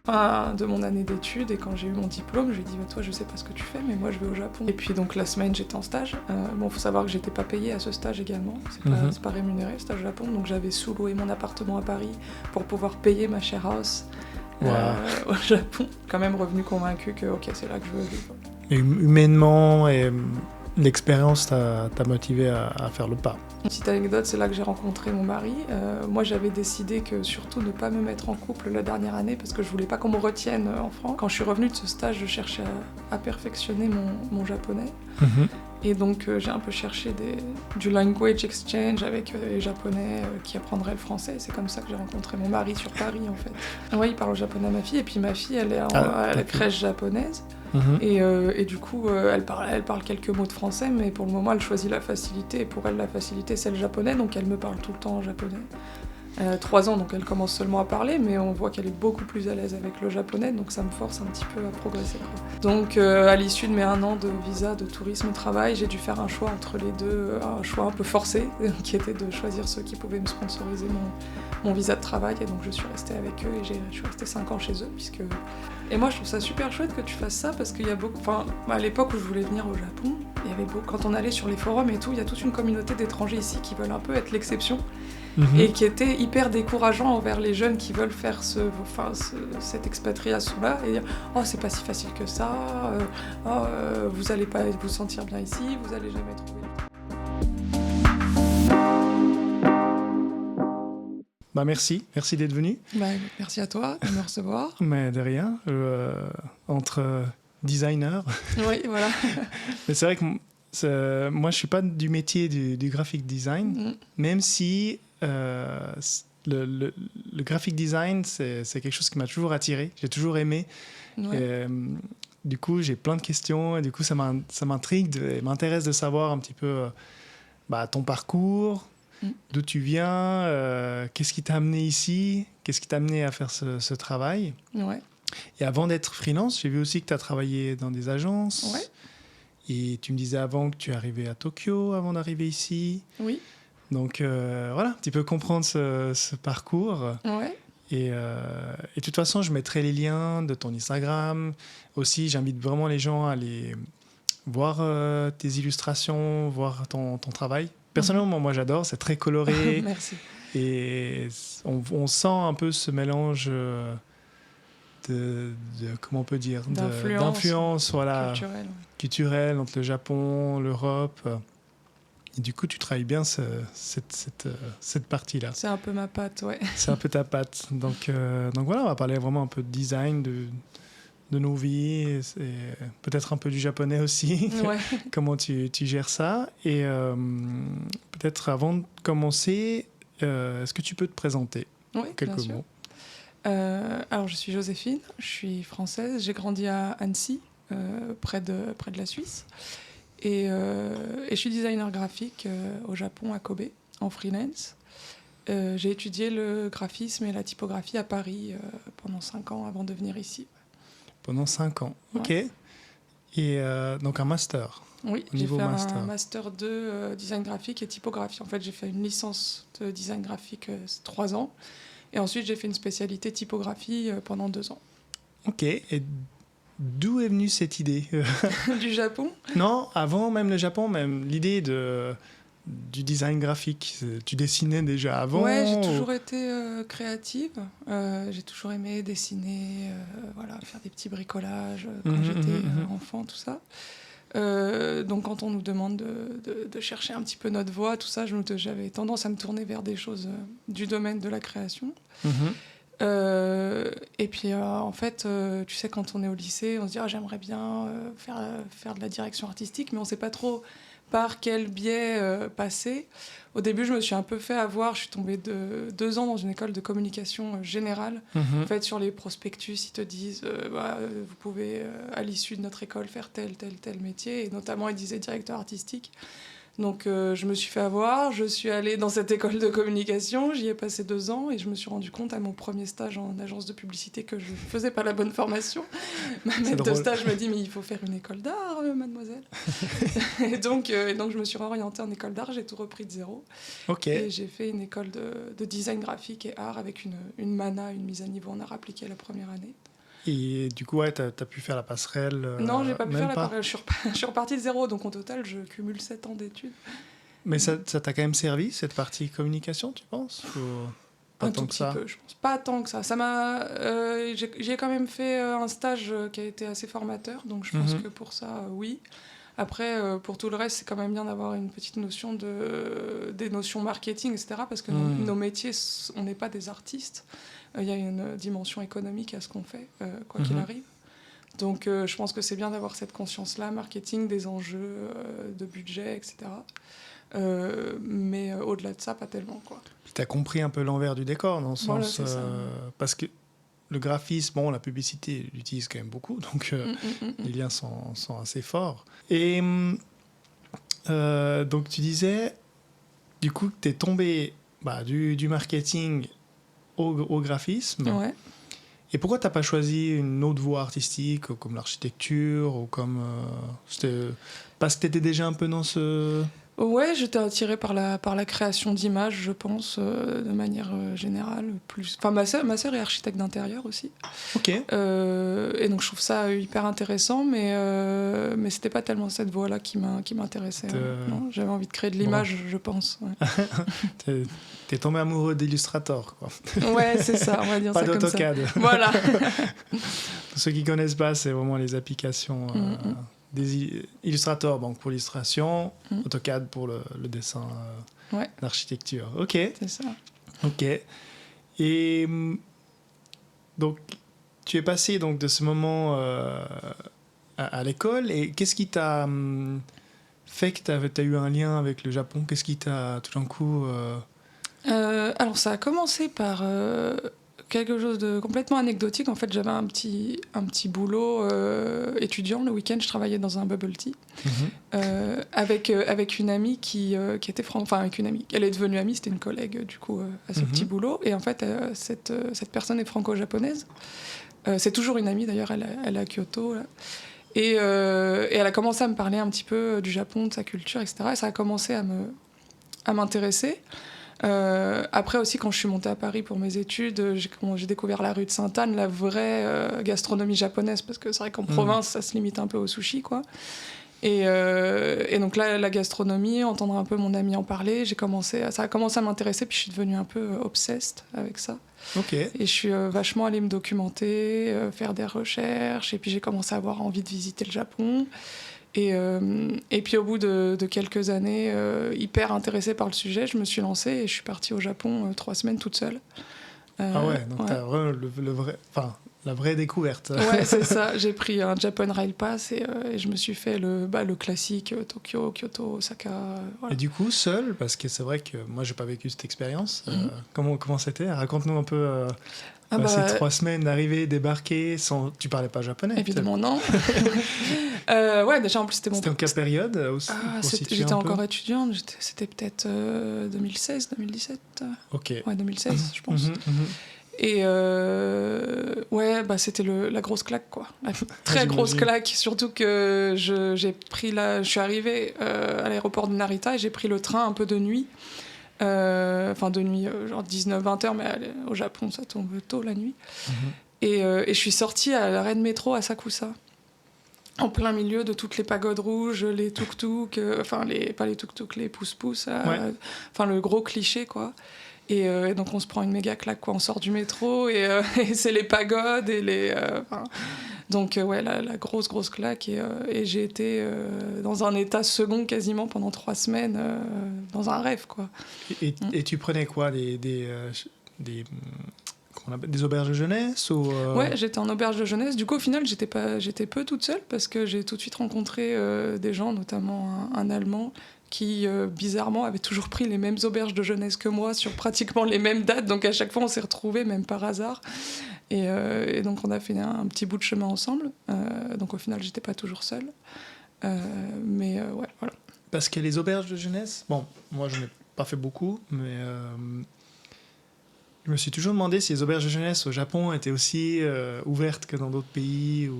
fin de mon année d'études et quand j'ai eu mon diplôme, je lui ai dit toi je sais pas ce que tu fais mais moi je vais au Japon. Et puis donc la semaine j'étais en stage. Bon faut savoir que j'étais pas payée à ce stage également, c'est pas rémunéré le stage au Japon, donc j'avais sous-loué mon appartement à Paris pour pouvoir payer ma share house au Japon. Quand même revenu convaincu que ok c'est là que je veux vivre. Et humainement et l'expérience t'a motivé à faire le pas. Une petite anecdote, c'est là que j'ai rencontré mon mari. Moi, j'avais décidé que surtout ne pas me mettre en couple la dernière année parce que je voulais pas qu'on me retienne en France. Quand je suis revenue de ce stage, je cherchais à perfectionner mon japonais. Et donc, j'ai un peu cherché du language exchange avec les Japonais qui apprendraient le français. C'est comme ça que j'ai rencontré mon mari sur Paris, en fait. Oui, il parle japonais à ma fille, et puis ma fille, elle est à la crèche japonaise. Et du coup, elle parle quelques mots de français, mais pour le moment, elle choisit la facilité. Et pour elle, la facilité, c'est le japonais, donc elle me parle tout le temps en japonais. Elle a 3 ans, donc elle commence seulement à parler, mais on voit qu'elle est beaucoup plus à l'aise avec le japonais, donc ça me force un petit peu à progresser. Donc à l'issue de mes 1 an de visa de tourisme-travail, j'ai dû faire un choix entre les deux, un choix un peu forcé, qui était de choisir ceux qui pouvaient me sponsoriser mon visa de travail, et donc je suis restée avec eux, et je suis restée 5 ans chez eux, puisque... Et moi je trouve ça super chouette que tu fasses ça, parce qu'il y a beaucoup... Enfin, à l'époque où je voulais venir au Japon, il y avait beaucoup... Quand on allait sur les forums et tout, il y a toute une communauté d'étrangers ici qui veulent un peu être l'exception, et qui était hyper décourageant envers les jeunes qui veulent faire cette expatriation-là, et dire « Oh, c'est pas si facile que ça, vous allez pas vous sentir bien ici, vous allez jamais trouver... » Merci d'être venu. Merci à toi de me recevoir. Mais de rien, entre designers. Oui, voilà. Mais c'est vrai que moi je suis pas du métier du graphic design, même si le graphic design c'est quelque chose qui m'a toujours attiré, j'ai toujours aimé. Et, du coup j'ai plein de questions et du coup ça m'intrigue et m'intéresse de savoir un petit peu ton parcours, d'où tu viens, qu'est-ce qui t'a amené ici, qu'est-ce qui t'a amené à faire ce travail. Et avant d'être freelance, j'ai vu aussi que tu as travaillé dans des agences. Et tu me disais avant que tu es arrivé à Tokyo avant d'arriver ici. Oui. Donc voilà, un petit peu comprendre ce parcours. Et de toute façon, je mettrai les liens de ton Instagram. Aussi, j'invite vraiment les gens à aller voir tes illustrations, voir ton travail. Personnellement, moi j'adore, c'est très coloré. Merci. Et on sent un peu ce mélange de comment on peut dire, d'influence voilà, culturelle entre le Japon, l'Europe. Et du coup, tu travailles bien cette partie-là. C'est un peu ma patte, ouais. C'est un peu ta patte. Donc voilà, on va parler vraiment un peu de design, de nos vies, et peut-être un peu du japonais aussi, comment tu gères ça. Et peut-être avant de commencer, est-ce que tu peux te présenter quelques mots? Alors je suis Joséphine, je suis française, j'ai grandi à Annecy, près de la Suisse, et je suis designer graphique au Japon, à Kobe, en freelance. J'ai étudié le graphisme et la typographie à Paris pendant 5 ans avant de venir ici. Pendant 5 ans, ok. Et donc un master. Oui, j'ai fait un master 2 design graphique et typographie. En fait, j'ai fait une licence de design graphique 3 ans. Et ensuite, j'ai fait une spécialité typographie pendant 2 ans. Ok. Et d'où est venue cette idée? Du Japon? Non, avant même le Japon, même l'idée du design graphique. Tu dessinais déjà avant? Ouais, j'ai toujours été créative. J'ai toujours aimé dessiner, faire des petits bricolages quand j'étais enfant, tout ça. Donc quand on nous demande de chercher un petit peu notre voie, tout ça, j'avais tendance à me tourner vers des choses du domaine de la création. Et puis en fait, tu sais, quand on est au lycée, on se dit j'aimerais bien faire de la direction artistique, mais on ne sait pas trop par quel biais passer. Au début, je me suis un peu fait avoir. Je suis tombée 2 ans dans une école de communication générale. En fait, sur les prospectus, ils te disent vous pouvez, à l'issue de notre école, faire tel métier. Et notamment, ils disaient directeur artistique. Donc, je me suis fait avoir. Je suis allée dans cette école de communication. J'y ai passé 2 ans et je me suis rendu compte à mon premier stage en agence de publicité que je ne faisais pas la bonne formation. Ma maître de stage me dit « Mais il faut faire une école d'art, mademoiselle !» et donc, je me suis réorientée en école d'art. J'ai tout repris de zéro. Et j'ai fait une école de design graphique et art avec une MANA, une mise à niveau en art appliqué la première année. Et du coup, ouais, t'as pu faire la passerelle. Non, j'ai pas pu même faire la passerelle. Je suis repartie de zéro, donc au total, je cumule 7 ans d'études. Mais ça t'a quand même servi, cette partie communication, tu penses? Ou pas Un tant tout que petit ça? peu, je pense. Pas tant que ça. Ça m'a, j'ai quand même fait un stage qui a été assez formateur, donc je pense que pour ça, oui. Après, pour tout le reste, c'est quand même bien d'avoir une petite notion des notions marketing, etc. Parce que nos métiers, on n'est pas des artistes. Il y a une dimension économique à ce qu'on fait, quoi qu'il arrive. Donc, je pense que c'est bien d'avoir cette conscience-là, marketing, des enjeux de budget, etc. Mais au-delà de ça, pas tellement, quoi. Tu as compris un peu l'envers du décor, dans le Voilà, sens... c'est ça. Parce que le graphisme, bon, la publicité l'utilise quand même beaucoup, donc les liens sont assez forts. Et donc tu disais, du coup, que tu es tombé du marketing au graphisme. Ouais. Et pourquoi tu n'as pas choisi une autre voie artistique, comme l'architecture, ou comme... parce que tu étais déjà un peu dans ce... Ouais, j'étais attirée par la création d'images, je pense, de manière générale. Enfin, ma sœur est architecte d'intérieur aussi. Ok. Et donc je trouve ça hyper intéressant, mais c'était pas tellement cette voie-là qui m'intéressait. Non, j'avais envie de créer de l'image, je pense. Ouais. T'es tombé amoureux d'Illustrator, quoi. Ouais, c'est ça, on va dire pas ça comme ça. d'AutoCAD. Voilà. Pour ceux qui connaissent pas, c'est vraiment les applications... des Illustrator pour l'illustration, AutoCAD pour le dessin d'architecture. Ok. C'est ça. Ok. Et donc, tu es passé donc, de ce moment à l'école, et qu'est-ce qui t'a fait que tu as eu un lien avec le Japon? Qu'est-ce qui t'a tout d'un coup... Alors, ça a commencé par... quelque chose de complètement anecdotique. En fait, j'avais un petit boulot étudiant. Le week-end, je travaillais dans un bubble tea avec une amie qui était enfin, avec une amie. Elle est devenue amie, c'était une collègue, du coup, à ce petit boulot. Et en fait, cette personne est franco-japonaise. C'est toujours une amie, d'ailleurs, elle est à Kyoto. Là. Et elle a commencé à me parler un petit peu du Japon, de sa culture, etc. Et ça a commencé à m'intéresser. Après aussi, quand je suis montée à Paris pour mes études, j'ai découvert la rue de Sainte-Anne, la vraie gastronomie japonaise, parce que c'est vrai qu'en province, ça se limite un peu au sushi, quoi. Et donc là, la gastronomie, entendre un peu mon ami en parler, ça a commencé à m'intéresser, puis je suis devenue un peu obsessed avec ça. Ok. Et je suis vachement allée me documenter, faire des recherches, et puis j'ai commencé à avoir envie de visiter le Japon. Et puis au bout de quelques années, hyper intéressée par le sujet, je me suis lancée et je suis partie au Japon 3 semaines toute seule. Ah ouais, donc t'as vraiment la vraie découverte. Ouais, c'est ça. J'ai pris un Japan Rail Pass et je me suis fait le classique Tokyo, Kyoto, Osaka. Voilà. Et du coup, seul, parce que c'est vrai que moi, j'ai pas vécu cette expérience. Comment c'était? Raconte-nous un peu... ces 3 semaines d'arriver, débarquer, tu parlais pas japonais? Évidemment, non. Ouais, déjà, en plus, c'était C'était en quelle période? J'étais encore étudiante, c'était peut-être 2016, 2017. Ok. Ouais, 2016, je pense. Et ouais, c'était la grosse claque, quoi. La très grosse claque, surtout que je suis arrivée à l'aéroport de Narita et j'ai pris le train un peu de nuit. Enfin, de nuit, genre 19-20 heures, mais au Japon, ça tombe tôt la nuit. Et je suis sortie à l'arrêt de métro à Sakusa, en plein milieu de toutes les pagodes rouges, les tuk-tuk, pas les tuk-tuk, les pousse-pousse, enfin le gros cliché, quoi. Et donc on se prend une méga claque, quoi. On sort du métro et c'est les pagodes et les... Donc ouais, la grosse claque. Et j'ai été dans un état second quasiment pendant 3 semaines, dans un rêve, quoi. Et tu prenais quoi? Des auberges de jeunesse ou Ouais, j'étais en auberge de jeunesse. Du coup, au final, j'étais peu toute seule parce que j'ai tout de suite rencontré des gens, notamment un Allemand qui, bizarrement, avait toujours pris les mêmes auberges de jeunesse que moi sur pratiquement les mêmes dates. Donc, à chaque fois, on s'est retrouvés, même par hasard. Et donc, on a fait un petit bout de chemin ensemble. Donc, au final, j'étais pas toujours seule. Mais ouais, voilà. Parce que les auberges de jeunesse... Bon, moi, je n'ai pas fait beaucoup, mais... Je me suis toujours demandé si les auberges de jeunesse au Japon étaient aussi ouvertes que dans d'autres pays.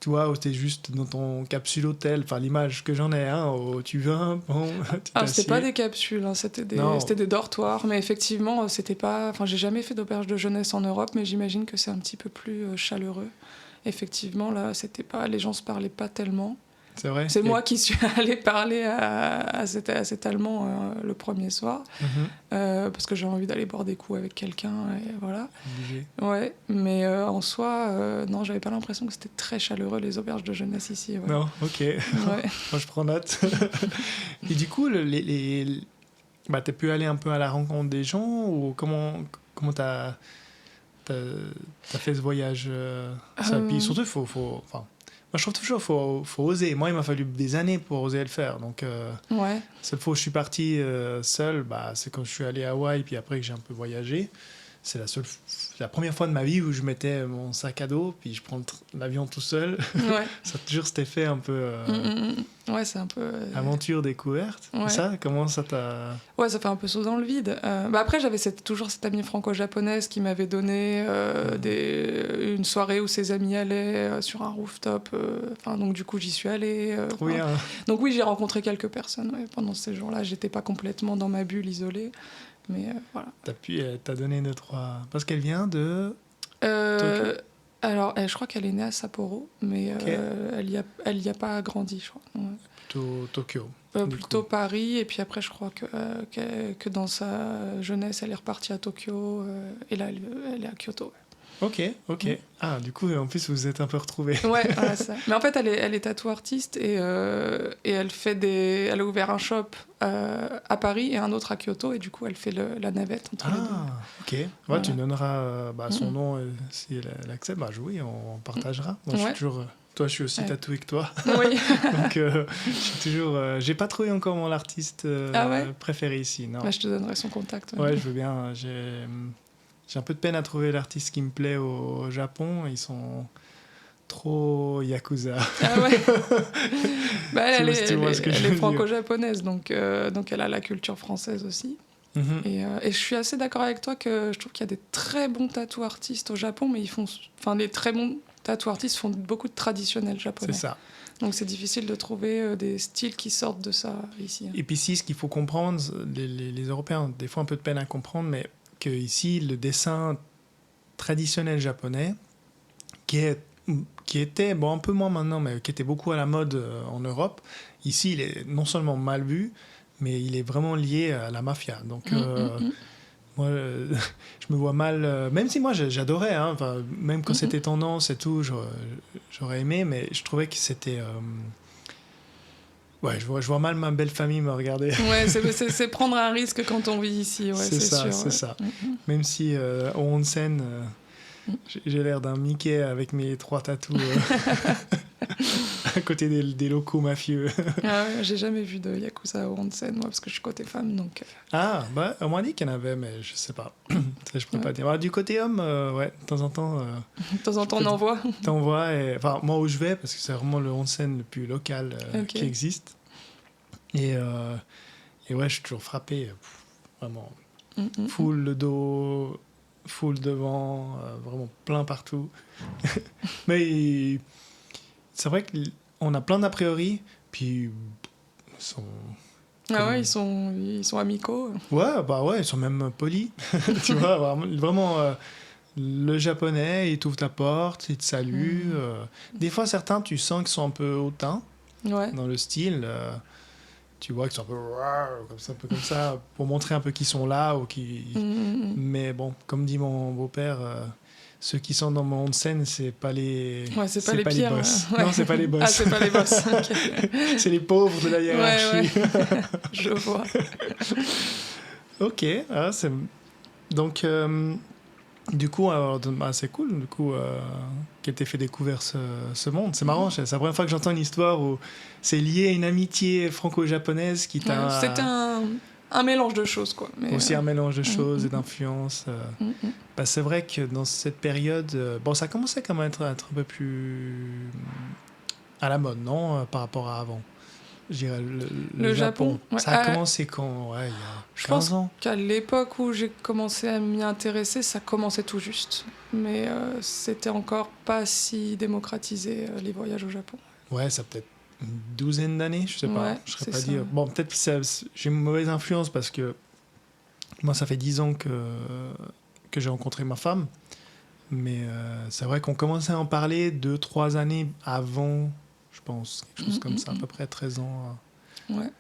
tu vois, où t'es juste dans ton capsule hôtel, enfin l'image que j'en ai, hein, où tu viens, bon, tu Alors, c'était pas t'assieds. des capsules, hein, c'était Non. des dortoirs, mais effectivement, c'était pas. Enfin, j'ai jamais fait d'auberge de jeunesse en Europe, mais j'imagine que c'est un petit peu plus chaleureux. Effectivement, là, c'était pas. Les gens se parlaient pas tellement. C'est vrai. C'est moi qui suis allée parler à cet Allemand le premier soir, parce que j'avais envie d'aller boire des coups avec quelqu'un, et voilà. Obligé. Ouais, mais en soi, non, j'avais pas l'impression que c'était très chaleureux les auberges de jeunesse ici. Ouais. Non, ok. Ouais. Moi, je prends note. Et du coup, bah, t'as pu aller un peu à la rencontre des gens ou comment t'as fait ce voyage ça? Puis surtout, enfin, moi, je trouve toujours faut oser. Moi, il m'a fallu des années pour oser le faire. Donc, Ouais. seule fois où je suis parti seul, bah, c'est quand je suis allé à Hawaï, puis après que j'ai un peu voyagé. C'est la première fois de ma vie où je mettais mon sac à dos, puis je prends l'avion tout seul. Ouais. Ça a toujours cet effet un peu Ouais, c'est un peu. aventure découverte. Ouais. Et ça, comment ça t'a... Ouais, ça fait un peu saut dans le vide. Bah après, j'avais toujours cette amie franco-japonaise qui m'avait donné une soirée où ses amis allaient sur un rooftop. Enfin, donc du coup, j'y suis allée. Trop bien. Donc oui, j'ai rencontré quelques personnes pendant ces jours-là. J'étais pas complètement dans ma bulle isolée. Mais voilà. T'as donné 2-3... Parce qu'elle vient de... Alors, je crois qu'elle est née à Sapporo, mais Okay. elle y a pas grandi, je crois. Ouais. Plutôt Tokyo. Plutôt Paris, et puis après, je crois que dans sa jeunesse, elle est repartie à Tokyo, et là, elle est à Kyoto. Ok. Ah, du coup, en plus, vous vous êtes un peu retrouvés. Ouais, voilà ça. Mais en fait, elle est tattoo-artiste, et elle a ouvert un shop à Paris et un autre à Kyoto, et du coup, elle fait la navette entre les deux. Ah, ok. Ouais, Voilà. tu donneras son nom si elle accepte. Bah, oui, on partagera. Moi, je suis toujours... Toi, je suis aussi tatoué que toi. Oui. Donc, je suis toujours... j'ai pas trouvé encore mon artiste préféré ici, non. Là, je te donnerai son contact. Ouais, je veux bien. J'ai un peu de peine à trouver l'artiste qui me plaît au Japon. Ils sont trop yakuza. Ah ouais. Bah, elle vois ce que je veux est dire. franco-japonaise, donc elle a la culture française aussi. Et je suis assez d'accord avec toi que je trouve qu'il y a des très bons tattoo artistes au Japon, mais les très bons tattoo artistes font beaucoup de traditionnels japonais. C'est ça. Donc c'est difficile de trouver des styles qui sortent de ça ici. Et puis si, ce qu'il faut comprendre, les Européens ont des fois un peu de peine à comprendre, mais que ici le dessin traditionnel japonais, qui était, bon un peu moins maintenant, mais qui était beaucoup à la mode en Europe, ici il est non seulement mal vu, mais il est vraiment lié à la mafia. Donc moi, je me vois mal, même si moi j'adorais, hein, même quand c'était tendance et tout, j'aurais aimé, mais je trouvais que c'était... Ouais, je vois mal ma belle famille me regarder. Ouais, c'est prendre un risque quand on vit ici, ouais, c'est ça, sûr. C'est ça. Même si au onsen, j'ai l'air d'un Mickey avec mes 3 tatous à côté des locaux mafieux. Ah ouais, j'ai jamais vu de Yakuza au onsen, moi, parce que je suis côté femme, donc... Ah, bah, on m'a dit qu'il y en avait, mais je sais pas. Ça, je pourrais pas dire. Alors, du côté homme, ouais, de temps en temps... de temps en temps, on en voit. T'en vois, enfin, moi où je vais, parce que c'est vraiment le onsen le plus local qui existe. Et ouais, je suis toujours frappé, vraiment. Full le dos, full devant, vraiment plein partout. Mais c'est vrai qu'on a plein d'a priori, puis ils sont... Ah ouais, ils sont amicaux. Ouais, bah ouais, ils sont même polis. Tu vois, vraiment le japonais, il t'ouvre ta porte, il te salue. Des fois, certains, tu sens qu'ils sont un peu hautains dans le style. Tu vois qu'ils sont un peu comme ça, pour montrer un peu qu'ils sont là. Mais bon, comme dit mon beau-père, ceux qui sont dans mon onsen, c'est pas les pires, boss. Non, c'est pas les boss. Ah, c'est pas les boss. Okay. C'est les pauvres de la hiérarchie. Ouais. Je vois. Ok. Donc, du coup, c'est cool, du coup, qu'elle t'ait fait découvrir ce monde. C'est marrant, c'est la première fois que j'entends une histoire où c'est lié à une amitié franco-japonaise qui t'a... C'était un mélange de choses, quoi. Mais aussi un mélange de choses et d'influences. Bah, c'est vrai que dans cette période, ça commençait quand même à être un peu plus à la mode, non, par rapport à avant. je dirais Le Japon, ouais. Ça a commencé quand? Ouais, il y a Je 15 pense ans. qu'à l'époque où j'ai commencé à m'y intéresser, ça commençait tout juste. Mais c'était encore pas si démocratisé, les voyages au Japon. Ouais, ça peut-être une douzaine d'années, je sais pas. Ouais, Je serais c'est pas ça. dire. Bon, peut-être que j'ai une mauvaise influence parce que moi, ça fait 10 ans que j'ai rencontré ma femme. Mais c'est vrai qu'on commençait à en parler 2-3 années avant, je pense, quelque chose comme ça, à peu près 13 ans. Ouais.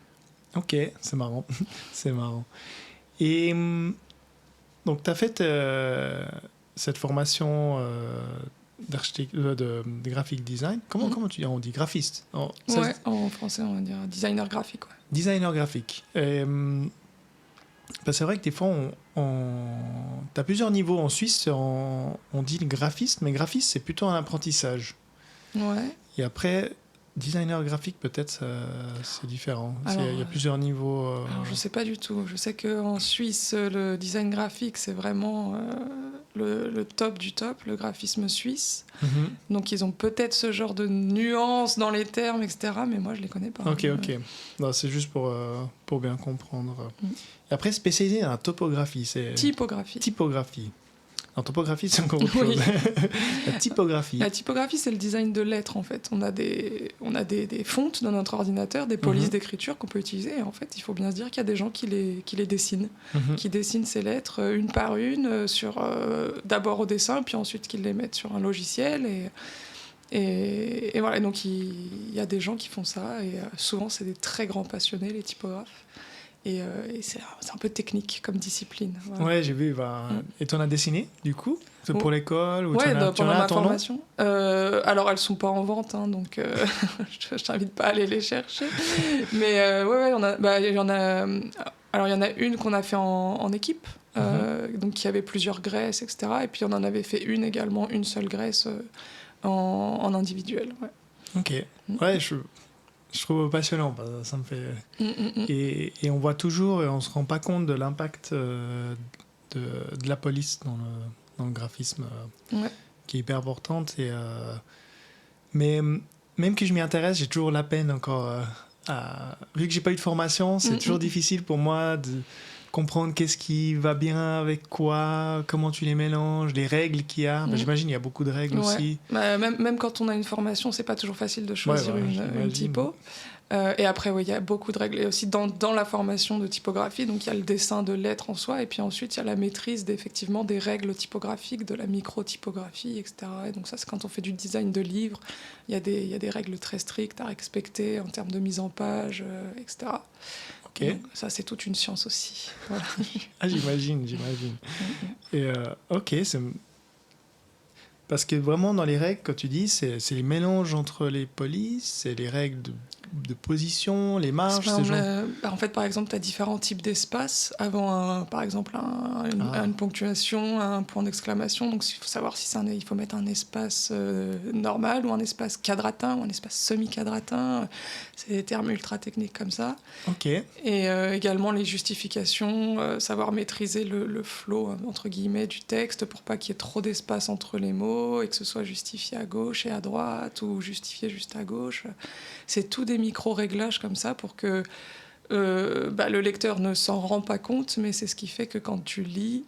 Ok, c'est marrant. C'est marrant. Et donc, tu as fait cette formation de graphic design. Comment tu dis? On dit graphiste. Ouais, en français, on va dire designer graphique. Ouais. Designer graphique. Et, c'est vrai que des fois, tu as plusieurs niveaux. En Suisse, on dit le graphiste, mais graphiste, c'est plutôt un apprentissage. Ouais. Et après, designer graphique, peut-être, c'est différent. Il y a plusieurs niveaux. Alors, je sais pas du tout. Je sais qu'en Suisse, le design graphique, c'est vraiment le top du top, le graphisme suisse. Donc, ils ont peut-être ce genre de nuances dans les termes, etc. Mais moi, je les connais pas. Ok. Non, c'est juste pour bien comprendre. Et après, spécialisé dans la topographie. C'est... Typographie. En topographie, c'est encore autre chose. La typographie. La typographie, c'est le design de lettres, en fait. On a des fontes dans notre ordinateur, des polices d'écriture qu'on peut utiliser. Et en fait, il faut bien se dire qu'il y a des gens qui les dessinent, qui dessinent ces lettres une par une, d'abord au dessin, puis ensuite qu'ils les mettent sur un logiciel. Et voilà, donc il y a des gens qui font ça. Et souvent, c'est des très grands passionnés, les typographes. Et c'est un peu technique comme discipline. Voilà. Ouais, j'ai vu. Et tu en as dessiné, du coup? C'est pour l'école ou ouais, pendant ma formation. Alors, elles ne sont pas en vente, hein, donc je t'invite pas à aller les chercher. Mais ouais, il y en a... Alors, il y en a une qu'on a fait en équipe, donc il y avait plusieurs graisses, etc. Et puis, on en avait fait une également, une seule graisse en individuel. Ouais. Ok. Ouais, je trouve passionnant, ça me fait... Et on voit toujours, et on se rend pas compte de l'impact de la police dans le graphisme, qui est hyper importante. Mais même que je m'y intéresse, j'ai toujours la peine encore... vu que j'ai pas eu de formation, c'est toujours difficile pour moi de comprendre qu'est-ce qui va bien avec quoi, comment tu les mélanges, les règles qu'il y a. J'imagine il y a beaucoup de règles aussi. Même quand on a une formation, c'est pas toujours facile de choisir une typo. Et après, il y a beaucoup de règles. Et aussi dans la formation de typographie, donc il y a le dessin de lettres en soi, et puis ensuite il y a la maîtrise effectivement des règles typographiques, de la micro-typographie, etc. Et donc ça, c'est quand on fait du design de livres, il y a des règles très strictes à respecter en termes de mise en page, etc. Okay. Donc, ça, c'est toute une science aussi. Voilà. J'imagine. Et ok, c'est... Parce que vraiment, dans les règles, quand tu dis, c'est les mélanges entre les polices, c'est les règles de position, les marges. En fait, par exemple, tu as différents types d'espaces avant, par exemple, une ponctuation, un point d'exclamation. Donc, il faut savoir si il faut mettre un espace normal ou un espace quadratin ou un espace semi-quadratin. C'est des termes ultra techniques comme ça. Ok. Et également les justifications, savoir maîtriser le flow, entre guillemets, du texte pour pas qu'il y ait trop d'espace entre les mots et que ce soit justifié à gauche et à droite ou justifié juste à gauche. C'est tout des micro-réglages comme ça pour que le lecteur ne s'en rend pas compte, mais c'est ce qui fait que quand tu lis,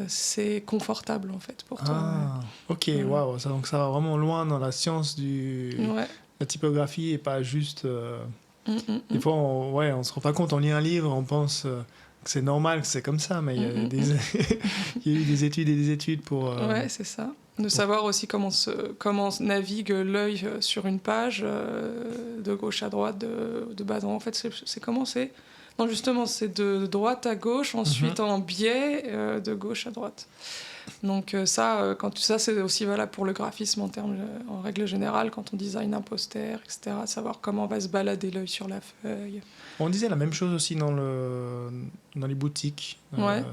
c'est confortable en fait pour toi. Ok, waouh, donc ça va vraiment loin dans la science la typographie et pas juste... Des fois, on se rend pas compte, on lit un livre, on pense que c'est normal, que c'est comme ça, mais il y a eu des études et des études pour... Ouais, c'est ça. De savoir aussi comment navigue l'œil sur une page, de gauche à droite, de bas à droite. En fait, c'est comment c'est... Non, justement, c'est de droite à gauche, ensuite en biais, de gauche à droite. Donc ça, c'est aussi valable pour le graphisme en règle générale, quand on design un poster, etc. Savoir comment va se balader l'œil sur la feuille. On disait la même chose aussi dans les boutiques.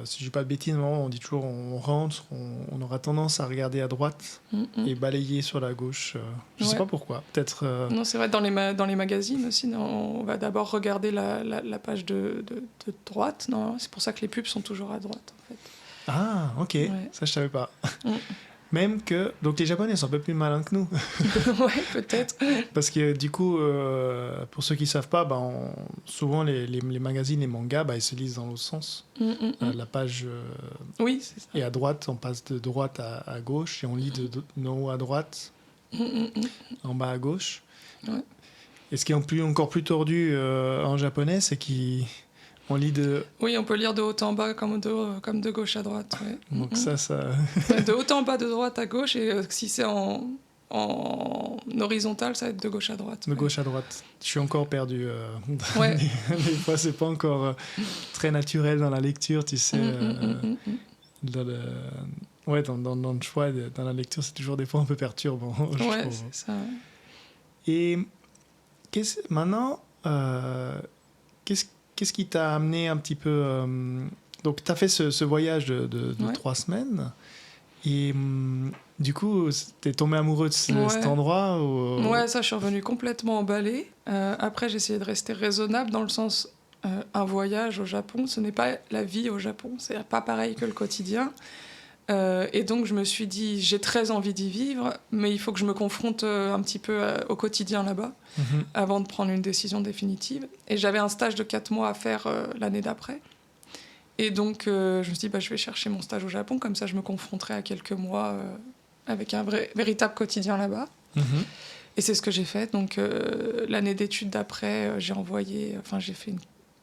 Si je dis pas de bêtises, on dit toujours on rentre, on aura tendance à regarder à droite et balayer sur la gauche. Je sais pas pourquoi. Peut-être. Non, c'est vrai. Dans les magazines aussi, on va d'abord regarder la page de droite. Non, c'est pour ça que les pubs sont toujours à droite, en fait. Ah, ok. Ouais. Ça, je savais pas. Même que... Donc les Japonais sont un peu plus malins que nous. Ouais, peut-être. Parce que du coup, pour ceux qui ne savent pas, souvent les magazines, les mangas, ils se lisent dans l'autre sens. La page Oui, c'est ça. est à droite, on passe de droite à gauche, et on lit de haut à droite, en bas à gauche. Ouais. Et ce qui est encore plus tordu en japonais, c'est qu'on lit de... Oui, on peut lire de haut en bas comme de gauche à droite. Ouais. Donc ça... De haut en bas, de droite à gauche, et si c'est en horizontal, ça va être de gauche à droite. De gauche à droite. Je suis encore perdu. Ouais. Des fois, c'est pas encore très naturel dans la lecture, tu sais. Dans le choix, dans la lecture, c'est toujours des fois un peu perturbant. Ouais, c'est ça. Et maintenant, qu'est-ce qui t'a amené un petit peu... donc, tu as fait ce voyage de 3 semaines. Et du coup, t'es tombé amoureux de cet endroit ou... Ouais, ça, je suis revenue complètement emballée. Après, j'ai essayé de rester raisonnable dans le sens... un voyage au Japon, ce n'est pas la vie au Japon, c'est pas pareil que le quotidien. Et donc, je me suis dit, j'ai très envie d'y vivre, mais il faut que je me confronte un petit peu au quotidien là-bas avant de prendre une décision définitive. Et j'avais un stage de 4 mois à faire l'année d'après. Et donc, je me suis dit, je vais chercher mon stage au Japon, comme ça je me confronterai à quelques mois avec un véritable quotidien là-bas. Et c'est ce que j'ai fait. Donc, l'année d'études d'après, j'ai fait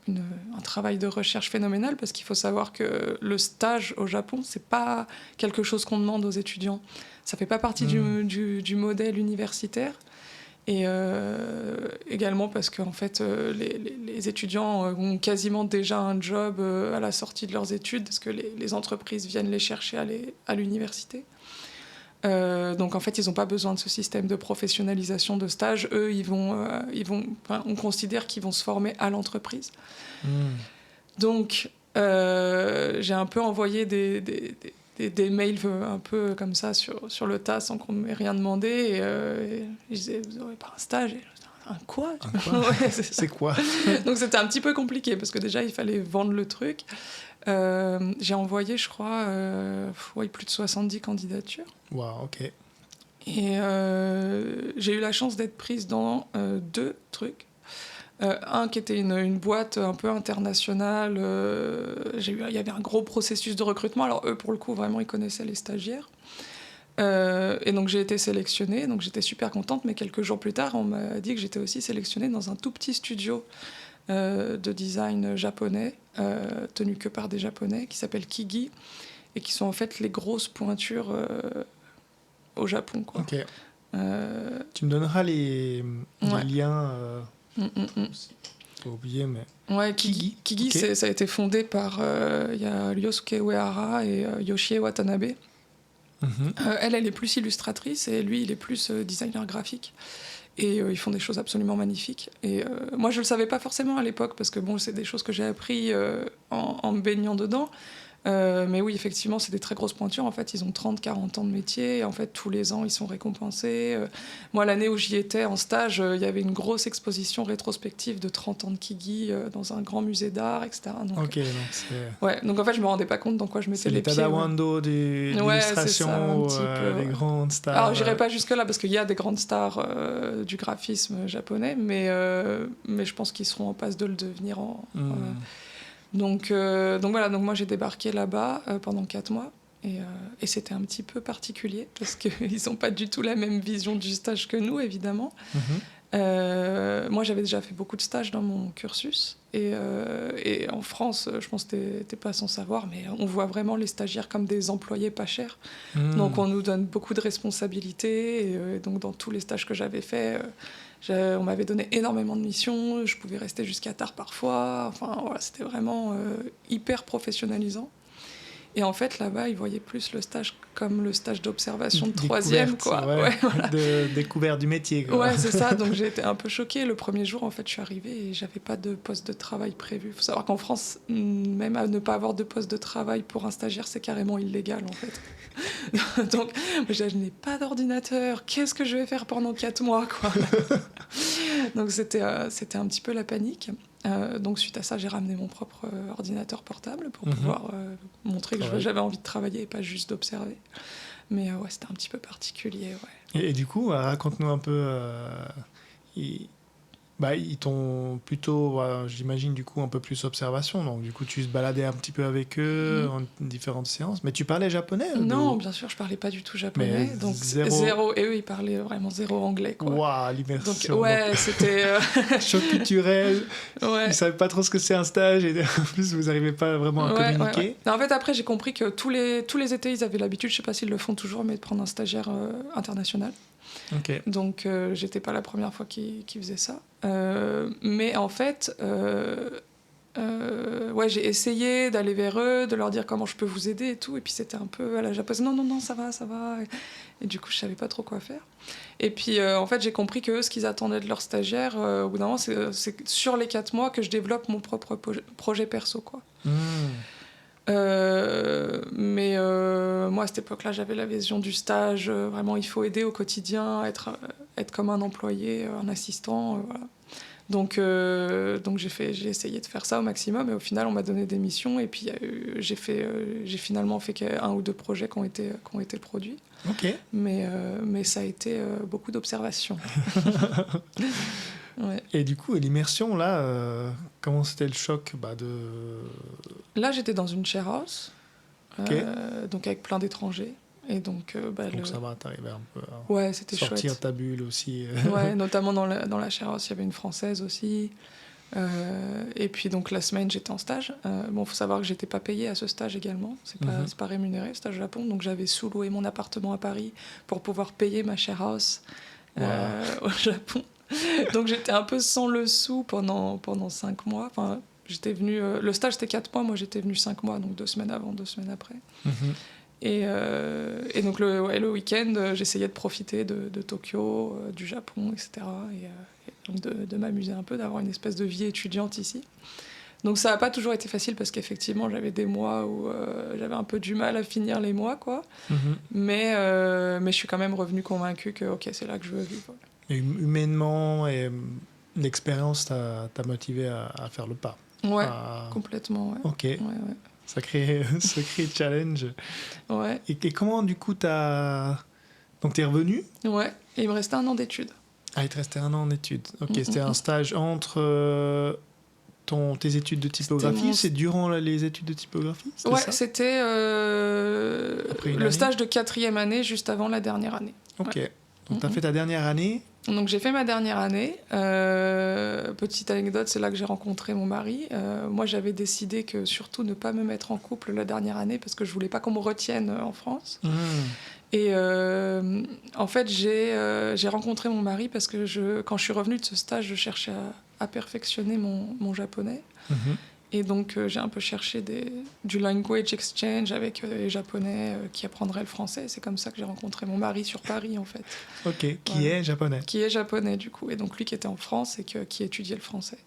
un travail de recherche phénoménal, parce qu'il faut savoir que le stage au Japon, c'est pas quelque chose qu'on demande aux étudiants. Ça fait pas partie du modèle universitaire. Et également parce que en fait, les étudiants ont quasiment déjà un job à la sortie de leurs études, parce que les entreprises viennent les chercher à l'université. Donc en fait, ils n'ont pas besoin de ce système de professionnalisation de stage. Eux, on considère qu'ils vont se former à l'entreprise. Donc j'ai un peu envoyé des mails un peu comme ça sur le tas, sans qu'on ne m'ait rien demandé. Et je disais, vous n'aurez pas un stage? Un quoi? Ouais, c'est quoi? Donc c'était un petit peu compliqué, parce que déjà, il fallait vendre le truc. J'ai envoyé, je crois, plus de 70 candidatures. Wow, ok. Et j'ai eu la chance d'être prise dans 2 trucs. Un qui était une boîte un peu internationale. Il y avait un gros processus de recrutement. Alors eux, pour le coup, vraiment, ils connaissaient les stagiaires. Et donc j'ai été sélectionnée. Donc j'étais super contente. Mais quelques jours plus tard, on m'a dit que j'étais aussi sélectionnée dans un tout petit studio de design japonais, tenu que par des Japonais, qui s'appelle Kigi, et qui sont en fait les grosses pointures au Japon, quoi. Ok. Tu me donneras les liens... Faut oublier, mais... Ouais, Kigi, okay. Ça a été fondé par y a Ryosuke Uehara et Yoshie Watanabe. Elle est plus illustratrice, et lui, il est plus designer graphique. Et ils font des choses absolument magnifiques. Et moi, je le savais pas forcément à l'époque, parce que c'est des choses que j'ai appris en me baignant dedans. Mais oui, effectivement, c'est des très grosses pointures. En fait, ils ont 30-40 ans de métier. Et en fait, tous les ans, ils sont récompensés. Moi, l'année où j'y étais en stage, il y avait une grosse exposition rétrospective de 30 ans de Kigi dans un grand musée d'art, etc. Donc, ok, donc c'est... Ouais, donc en fait, je me rendais pas compte dans quoi je mettais les pieds. C'est l'état d'Awando de l'illustration, les grandes stars. Alors, j'irai pas jusque-là, parce qu'il y a des grandes stars du graphisme japonais, mais je pense qu'ils seront en passe de le devenir Donc voilà, donc moi j'ai débarqué là-bas pendant 4 mois, et c'était un petit peu particulier, parce qu'ils n'ont pas du tout la même vision du stage que nous, évidemment. Moi j'avais déjà fait beaucoup de stages dans mon cursus, et en France, je pense que t'es pas sans savoir, mais on voit vraiment les stagiaires comme des employés pas chers. Donc on nous donne beaucoup de responsabilités, et donc dans tous les stages que j'avais faits, on m'avait donné énormément de missions, je pouvais rester jusqu'à tard parfois. Enfin, voilà, c'était vraiment hyper professionnalisant. Et en fait, là-bas, ils voyaient plus le stage comme le stage d'observation de 3e, quoi. Ouais, voilà. De découverte du métier, quoi. Ouais, c'est ça. Donc j'ai été un peu choquée. Le premier jour, en fait, je suis arrivée et j'avais pas de poste de travail prévu. Il faut savoir qu'en France, même à ne pas avoir de poste de travail pour un stagiaire, c'est carrément illégal, en fait. Donc, je n'ai pas d'ordinateur. Qu'est-ce que je vais faire pendant 4 mois, quoi. Donc c'était un petit peu la panique. Donc suite à ça, j'ai ramené mon propre ordinateur portable pour pouvoir montrer que j'avais envie de travailler et pas juste d'observer. Mais ouais, c'était un petit peu particulier, ouais. Et du coup, raconte-nous un peu. Ils t'ont plutôt, j'imagine, du coup, un peu plus observation. Donc, du coup, tu te baladais un petit peu avec eux en différentes séances. Mais tu parlais japonais Non, bien sûr, je parlais pas du tout japonais. Mais Donc, zéro. Et eux, ils parlaient vraiment zéro anglais, quoi. Waouh, Donc, l'immersion. ouais, c'était... Choc culturel. Ouais. Ils savaient pas trop ce que c'est un stage. Et en plus, vous n'arrivez pas vraiment à communiquer. Ouais. Non, en fait, après, j'ai compris que tous les étés, ils avaient l'habitude, je sais pas s'ils le font toujours, mais de prendre un stagiaire international. Ok. Donc, j'étais pas la première fois qu'ils faisaient ça. Mais en fait, ouais, j'ai essayé d'aller vers eux, de leur dire comment je peux vous aider et tout. Et puis, c'était un peu à la japonaise. Non, ça va. Et du coup, je savais pas trop quoi faire. Et puis, en fait, j'ai compris que ce qu'ils attendaient de leur stagiaire, au bout d'un moment, c'est sur les 4 mois que je développe mon propre projet perso, quoi. Mais moi, à cette époque-là, j'avais la vision du stage. Vraiment, il faut aider au quotidien, être comme un employé, un assistant, voilà. Donc j'ai essayé de faire ça au maximum. Et au final, on m'a donné des missions. Et puis, j'ai finalement fait un ou deux projets qui ont été produits. Ok. Mais ça a été beaucoup d'observations. Ouais. Et du coup, l'immersion, là, comment c'était le choc Là, j'étais dans une share house, okay. donc avec plein d'étrangers. Et donc ça va, t'arriver un peu ouais, c'était sortir chouette. ta bulle aussi. Ouais, notamment dans la share house, il y avait une Française aussi. Et puis donc la semaine, j'étais en stage. Bon, faut savoir que j'étais pas payée à ce stage également. C'est pas rémunéré, stage au Japon. Donc j'avais sous-loué mon appartement à Paris pour pouvoir payer ma share house au Japon. Donc j'étais un peu sans le sou pendant 5 mois. Enfin, j'étais venue... le stage, c'était 4 mois. Moi, j'étais venue 5 mois, donc 2 semaines avant, 2 semaines après. Et donc le week-end, j'essayais de profiter de Tokyo, du Japon, etc. Et donc de m'amuser un peu, d'avoir une espèce de vie étudiante ici. Donc ça n'a pas toujours été facile parce qu'effectivement, j'avais des mois où j'avais un peu du mal à finir les mois, quoi. Mais je suis quand même revenue convaincue que ok, c'est là que je veux vivre. Et humainement, et l'expérience t'a motivé à faire le pas. Ouais, complètement. Ouais. Ok. Ouais. Sacré challenge. Ouais. Et comment, du coup, donc t'es revenu? Ouais, et il me restait 1 an d'études. Ah, il te restait 1 an d'études. Ok, c'était un stage entre tes études de typographie. C'est durant les études de typographie? Ouais, c'était le stage de 4e année, juste avant la dernière année. Ok, donc t'as fait ta dernière année. Donc j'ai fait ma dernière année. Petite anecdote, c'est là que j'ai rencontré mon mari. Moi, j'avais décidé que surtout ne pas me mettre en couple la dernière année parce que je voulais pas qu'on me retienne en France. Et en fait, j'ai rencontré mon mari parce que quand je suis revenue de ce stage, je cherchais à perfectionner mon japonais. Et donc, j'ai un peu cherché du language exchange avec les Japonais qui apprendraient le français. C'est comme ça que j'ai rencontré mon mari sur Paris, en fait. Ok, qui est japonais. Qui est japonais, du coup. Et donc, lui qui était en France et qui étudiait le français.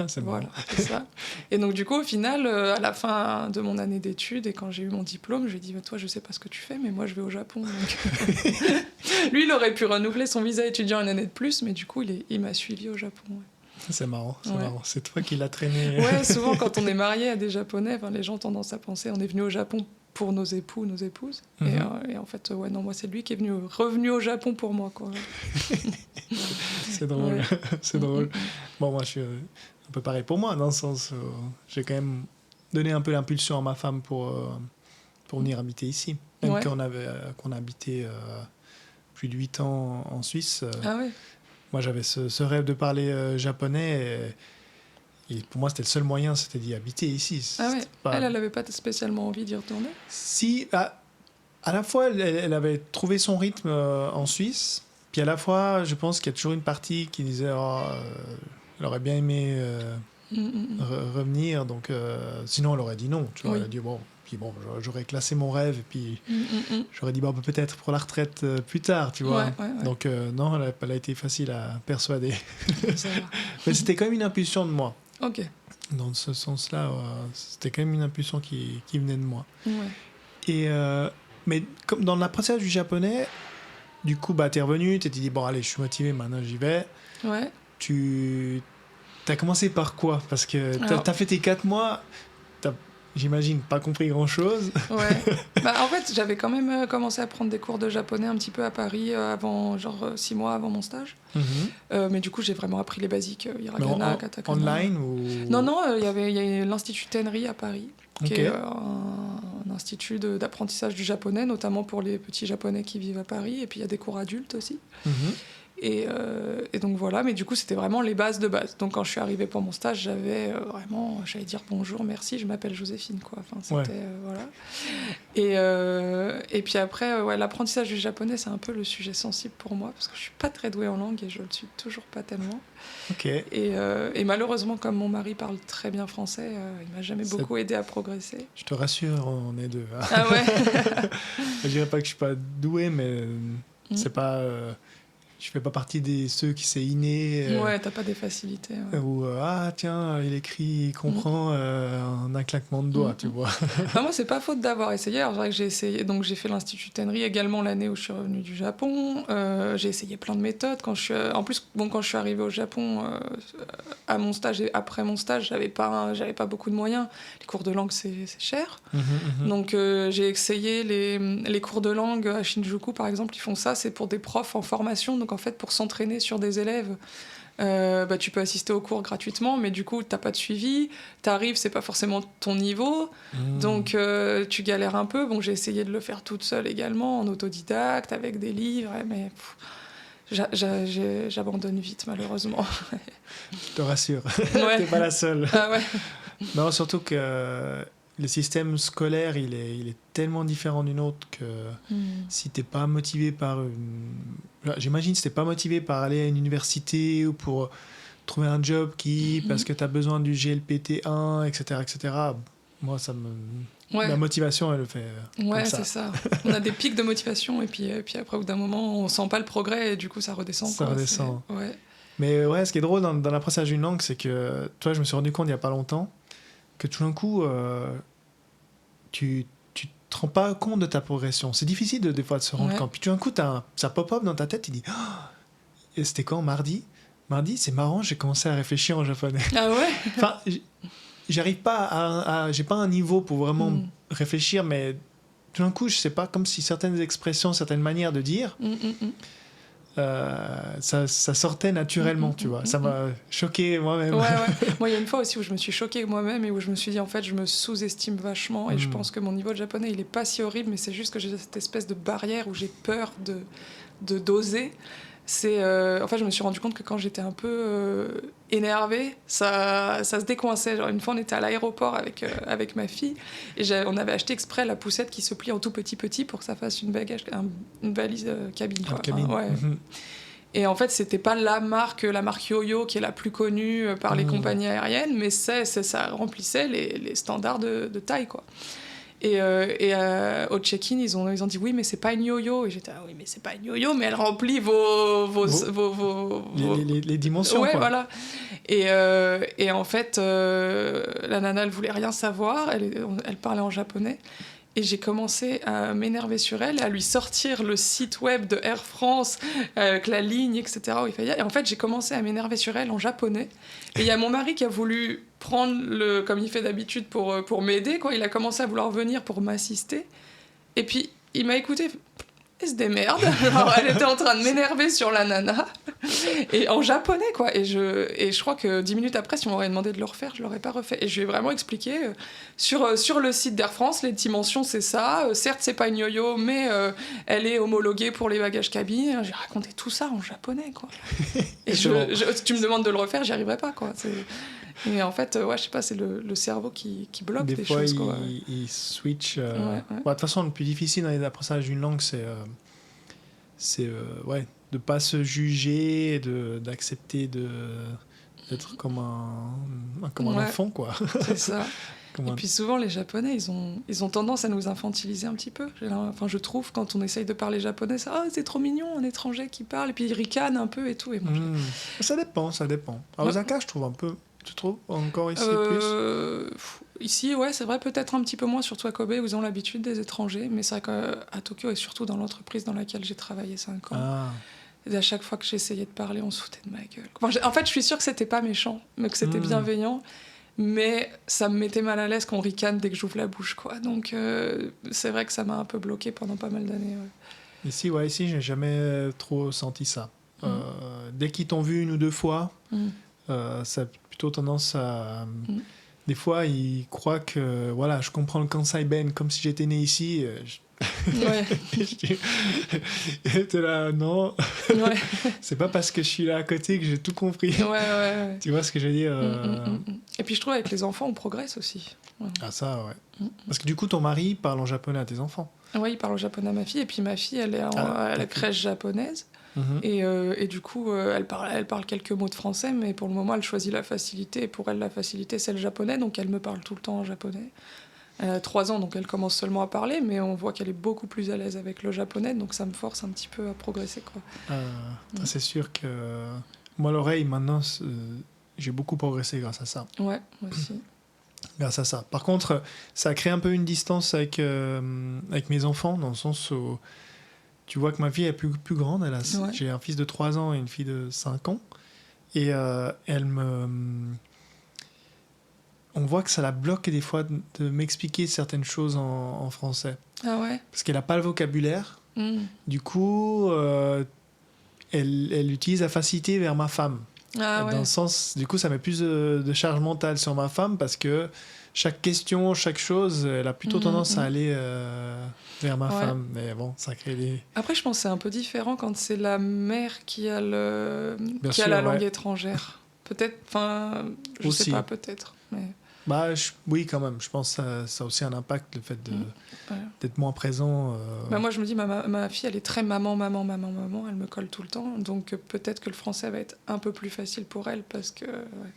C'est voilà, c'est ça. Et donc, du coup, au final, à la fin de mon année d'études et quand j'ai eu mon diplôme, je lui ai dit, toi, je sais pas ce que tu fais, mais moi, je vais au Japon. Donc... lui, il aurait pu renouveler son visa étudiant 1 année de plus, mais du coup, il m'a suivi au Japon. Ouais. C'est marrant, marrant. C'est toi qui l'as traîné. Ouais, souvent quand on est marié à des Japonais, les gens ont tendance à penser on est venu au Japon pour nos époux, nos épouses. Et en fait, non, moi c'est lui qui est revenu au Japon pour moi, quoi. C'est drôle, c'est drôle. Bon, moi je suis un peu pareil pour moi, dans le sens où j'ai quand même donné un peu l'impulsion à ma femme pour venir habiter ici. Même qu'on a habité plus de 8 ans en Suisse. Ah ouais. Moi, j'avais ce rêve de parler japonais et pour moi, c'était le seul moyen, c'était d'y habiter ici. Ah ouais. Elle n'avait pas spécialement envie d'y retourner? Si, à la fois, elle avait trouvé son rythme en Suisse, puis à la fois, je pense qu'il y a toujours une partie qui disait elle aurait bien aimé revenir, donc sinon, elle aurait dit non. Tu vois, elle a dit puis j'aurais classé mon rêve et puis j'aurais dit peut-être pour la retraite plus tard, tu vois. Ouais. Donc non, elle a été facile à persuader. Ça va. Mais c'était quand même une impulsion de moi. Ok. Dans ce sens-là, c'était quand même une impulsion qui venait de moi. Ouais. Et mais comme dans l'apprentissage du japonais, du coup, t'es revenu, t'es dit allez, je suis motivé, maintenant j'y vais. Ouais. T'as commencé par quoi? Parce que t'as fait tes 4 mois. j'imagine, pas compris grand-chose. Ouais. En fait, j'avais quand même commencé à prendre des cours de japonais un petit peu à Paris avant, genre 6 mois avant mon stage. Mais du coup, j'ai vraiment appris les basiques, hiragana, katakana. Online ou... Non, il y a l'Institut Tenri à Paris, qui est un institut d'apprentissage du japonais, notamment pour les petits japonais qui vivent à Paris. Et puis, il y a des cours adultes aussi. Et donc voilà, mais du coup c'était vraiment les bases de base. Donc quand je suis arrivée pour mon stage, j'avais vraiment, j'allais dire bonjour, merci, je m'appelle Joséphine, quoi. Enfin, c'était voilà. Et puis après, l'apprentissage du japonais, c'est un peu le sujet sensible pour moi parce que je suis pas très douée en langue et je le suis toujours pas tellement. Et malheureusement, comme mon mari parle très bien français, il m'a jamais beaucoup aidé à progresser. Je te rassure, on est deux. Ah ouais. Je dirais pas que je suis pas doué, mais c'est pas. Je fais pas partie de ceux qui c'est inné. Ouais, t'as pas des facilités. Ouais. Ou tiens, il écrit, il comprend en un claquement de doigts, tu vois. Moi, c'est pas faute d'avoir essayé. Alors, c'est vrai que j'ai essayé. Donc, j'ai fait l'Institut Tenri également l'année où je suis revenue du Japon. J'ai essayé plein de méthodes. En plus, quand je suis arrivée au Japon, à mon stage et après mon stage, j'avais pas beaucoup de moyens. Les cours de langue, c'est cher. Donc, j'ai essayé les cours de langue à Shinjuku, par exemple. Ils font ça. C'est pour des profs en formation. Donc en fait, pour s'entraîner sur des élèves, tu peux assister aux cours gratuitement, mais du coup, t'as pas de suivi. T'arrives, c'est pas forcément ton niveau, donc tu galères un peu. Bon, j'ai essayé de le faire toute seule également, en autodidacte, avec des livres, mais j'abandonne vite, malheureusement. Je te rassure, t'es pas la seule. Ah ouais. Non, surtout que le système scolaire, il est tellement différent d'une autre que si t'es pas motivé par j'imagine si t'es pas motivé par aller à une université ou pour trouver un job parce que t'as besoin du GLPT1, etc., moi, la motivation, elle le fait ouais, comme ça. C'est ça. On a des pics de motivation et puis après, au bout d'un moment, on sent pas le progrès et du coup, ça redescend. Ça redescend. Ouais. Mais ce qui est drôle dans l'apprentissage d'une langue, c'est que, toi, je me suis rendu compte il y a pas longtemps que tout d'un coup, tu te rends pas compte de ta progression. C'est difficile des fois de se rendre compte. Puis tout d'un coup, ça pop-up dans ta tête, tu dis et c'était quand, mardi, c'est marrant, j'ai commencé à réfléchir en japonais. Ah ouais. Enfin, j'arrive pas j'ai pas un niveau pour vraiment réfléchir, mais tout d'un coup, je sais pas, comme si certaines expressions, certaines manières de dire, ça sortait naturellement, tu vois. Ça m'a choqué moi-même. Ouais. Moi, il y a une fois aussi où je me suis choquée moi-même et où je me suis dit, en fait, je me sous-estime vachement et je pense que mon niveau de japonais, il est pas si horrible, mais c'est juste que j'ai cette espèce de barrière où j'ai peur de doser. En fait, je me suis rendu compte que quand j'étais un peu énervée, ça se décoinçait. Genre, une fois, on était à l'aéroport avec ma fille et on avait acheté exprès la poussette qui se plie en tout petit pour que ça fasse une valise cabine. Quoi. Cabine. Ouais. Et en fait, c'était pas la marque Yo-Yo qui est la plus connue par les compagnies aériennes, mais ça remplissait les standards de taille, quoi. Et au check-in, ils ont dit oui, mais c'est pas une yo-yo. Et j'étais oui, mais c'est pas une yo-yo, mais elle remplit les dimensions. Ouais, quoi. Voilà. Et en fait, la nana, elle voulait rien savoir. Elle parlait en japonais. Et j'ai commencé à m'énerver sur elle, à lui sortir le site web de Air France, avec la ligne, etc. Où il fallait... Et en fait, j'ai commencé à m'énerver sur elle en japonais. Et il y a mon mari qui a voulu prendre comme il fait d'habitude pour m'aider, quoi. Il a commencé à vouloir venir pour m'assister. Et puis, il m'a écouté. Elle se démerde. Alors, elle était en train de m'énerver sur la nana. Et en japonais, quoi. Et je crois que 10 minutes après, si on m'aurait demandé de le refaire, je l'aurais pas refait. Et je lui ai vraiment expliqué sur le site d'Air France, les dimensions, c'est ça. Certes, c'est pas une yo-yo, mais elle est homologuée pour les bagages cabine. J'ai raconté tout ça en japonais, quoi. Et tu me demandes de le refaire, j'y arriverai pas, quoi. Et en fait, je sais pas, c'est le cerveau qui bloque des choses. Des fois, il switch. De toute façon, le plus difficile dans les apprentissages d'une langue, c'est de pas se juger, d'accepter d'être comme un enfant, quoi. C'est ça. Et puis souvent, les Japonais, ils ont tendance à nous infantiliser un petit peu. Je trouve, quand on essaye de parler japonais, c'est trop mignon, un étranger qui parle, et puis ils ricanent un peu et tout. Et moi, ça dépend. À Osaka, je trouve un peu... Tu trouves encore ici plus Ici, ouais, c'est vrai, peut-être un petit peu moins, surtout à Kobe, où ils ont l'habitude des étrangers. Mais c'est vrai qu'à Tokyo, et surtout dans l'entreprise dans laquelle j'ai travaillé 5 ans, et à chaque fois que j'essayais de parler, on se foutait de ma gueule. En fait, je suis sûre que c'était pas méchant, mais que c'était bienveillant. Mais ça me mettait mal à l'aise qu'on ricane dès que j'ouvre la bouche, quoi. Donc c'est vrai que ça m'a un peu bloqué pendant pas mal d'années. Ouais. Ici, j'ai jamais trop senti ça. Dès qu'ils t'ont vu 1 ou 2 fois, ça a plutôt tendance à... Des fois, ils croient que, voilà, je comprends le Kansai Ben comme si j'étais né ici. Ouais. Et t'es là, non. Ouais. C'est pas parce que je suis là à côté que j'ai tout compris. Ouais. Tu vois ce que je veux dire Et puis je trouve avec les enfants, on progresse aussi. Ouais. Ah ça, ouais. Parce que du coup, ton mari parle en japonais à tes enfants. Oui, il parle au japonais à ma fille. Et puis ma fille, elle est à la crèche japonaise. Et du coup, elle parle quelques mots de français, mais pour le moment, elle choisit la facilité. Et pour elle, la facilité, c'est le japonais. Donc elle me parle tout le temps en japonais. Elle a 3 ans, donc elle commence seulement à parler, mais on voit qu'elle est beaucoup plus à l'aise avec le japonais, donc ça me force un petit peu à progresser, quoi. C'est sûr que moi, l'oreille, maintenant, j'ai beaucoup progressé grâce à ça. Ouais, moi aussi. Grâce à ça. Par contre, ça a créé un peu une distance avec mes enfants, dans le sens où tu vois que ma fille est plus grande. J'ai un fils de 3 ans et une fille de 5 ans. Et on voit que ça la bloque des fois de m'expliquer certaines choses en français. Ah ouais. Parce qu'elle n'a pas le vocabulaire. Du coup, elle utilise la facilité vers ma femme. Ah ouais. Dans le sens, du coup, ça met plus de charge mentale sur ma femme parce que chaque question, chaque chose, elle a plutôt tendance à aller vers ma femme. Mais bon, ça crée des... Après, je pense que c'est un peu différent quand c'est la mère qui a la langue étrangère. Peut-être, enfin, je sais pas, peut-être. Mais... oui, quand même. Je pense que ça a aussi un impact, le fait d'être moins présent. Moi, je me dis, ma fille, elle est très maman. Elle me colle tout le temps. Donc, peut-être que le français va être un peu plus facile pour elle parce que... Ouais.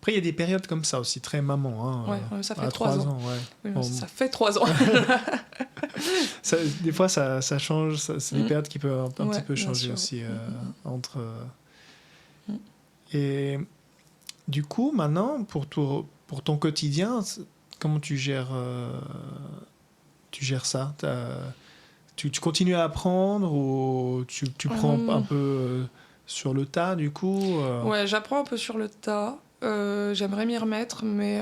Après, il y a des périodes comme ça aussi, très maman. Ça fait 3 ans. Ouais. Oui, ça fait 3 ans. Des fois, ça change. C'est des périodes qui peuvent un petit peu changer aussi entre... Et du coup, maintenant, pour ton quotidien, comment tu gères ça? Tu continues à apprendre ou tu prends un peu sur le tas, du coup Ouais, j'apprends un peu sur le tas. J'aimerais m'y remettre, mais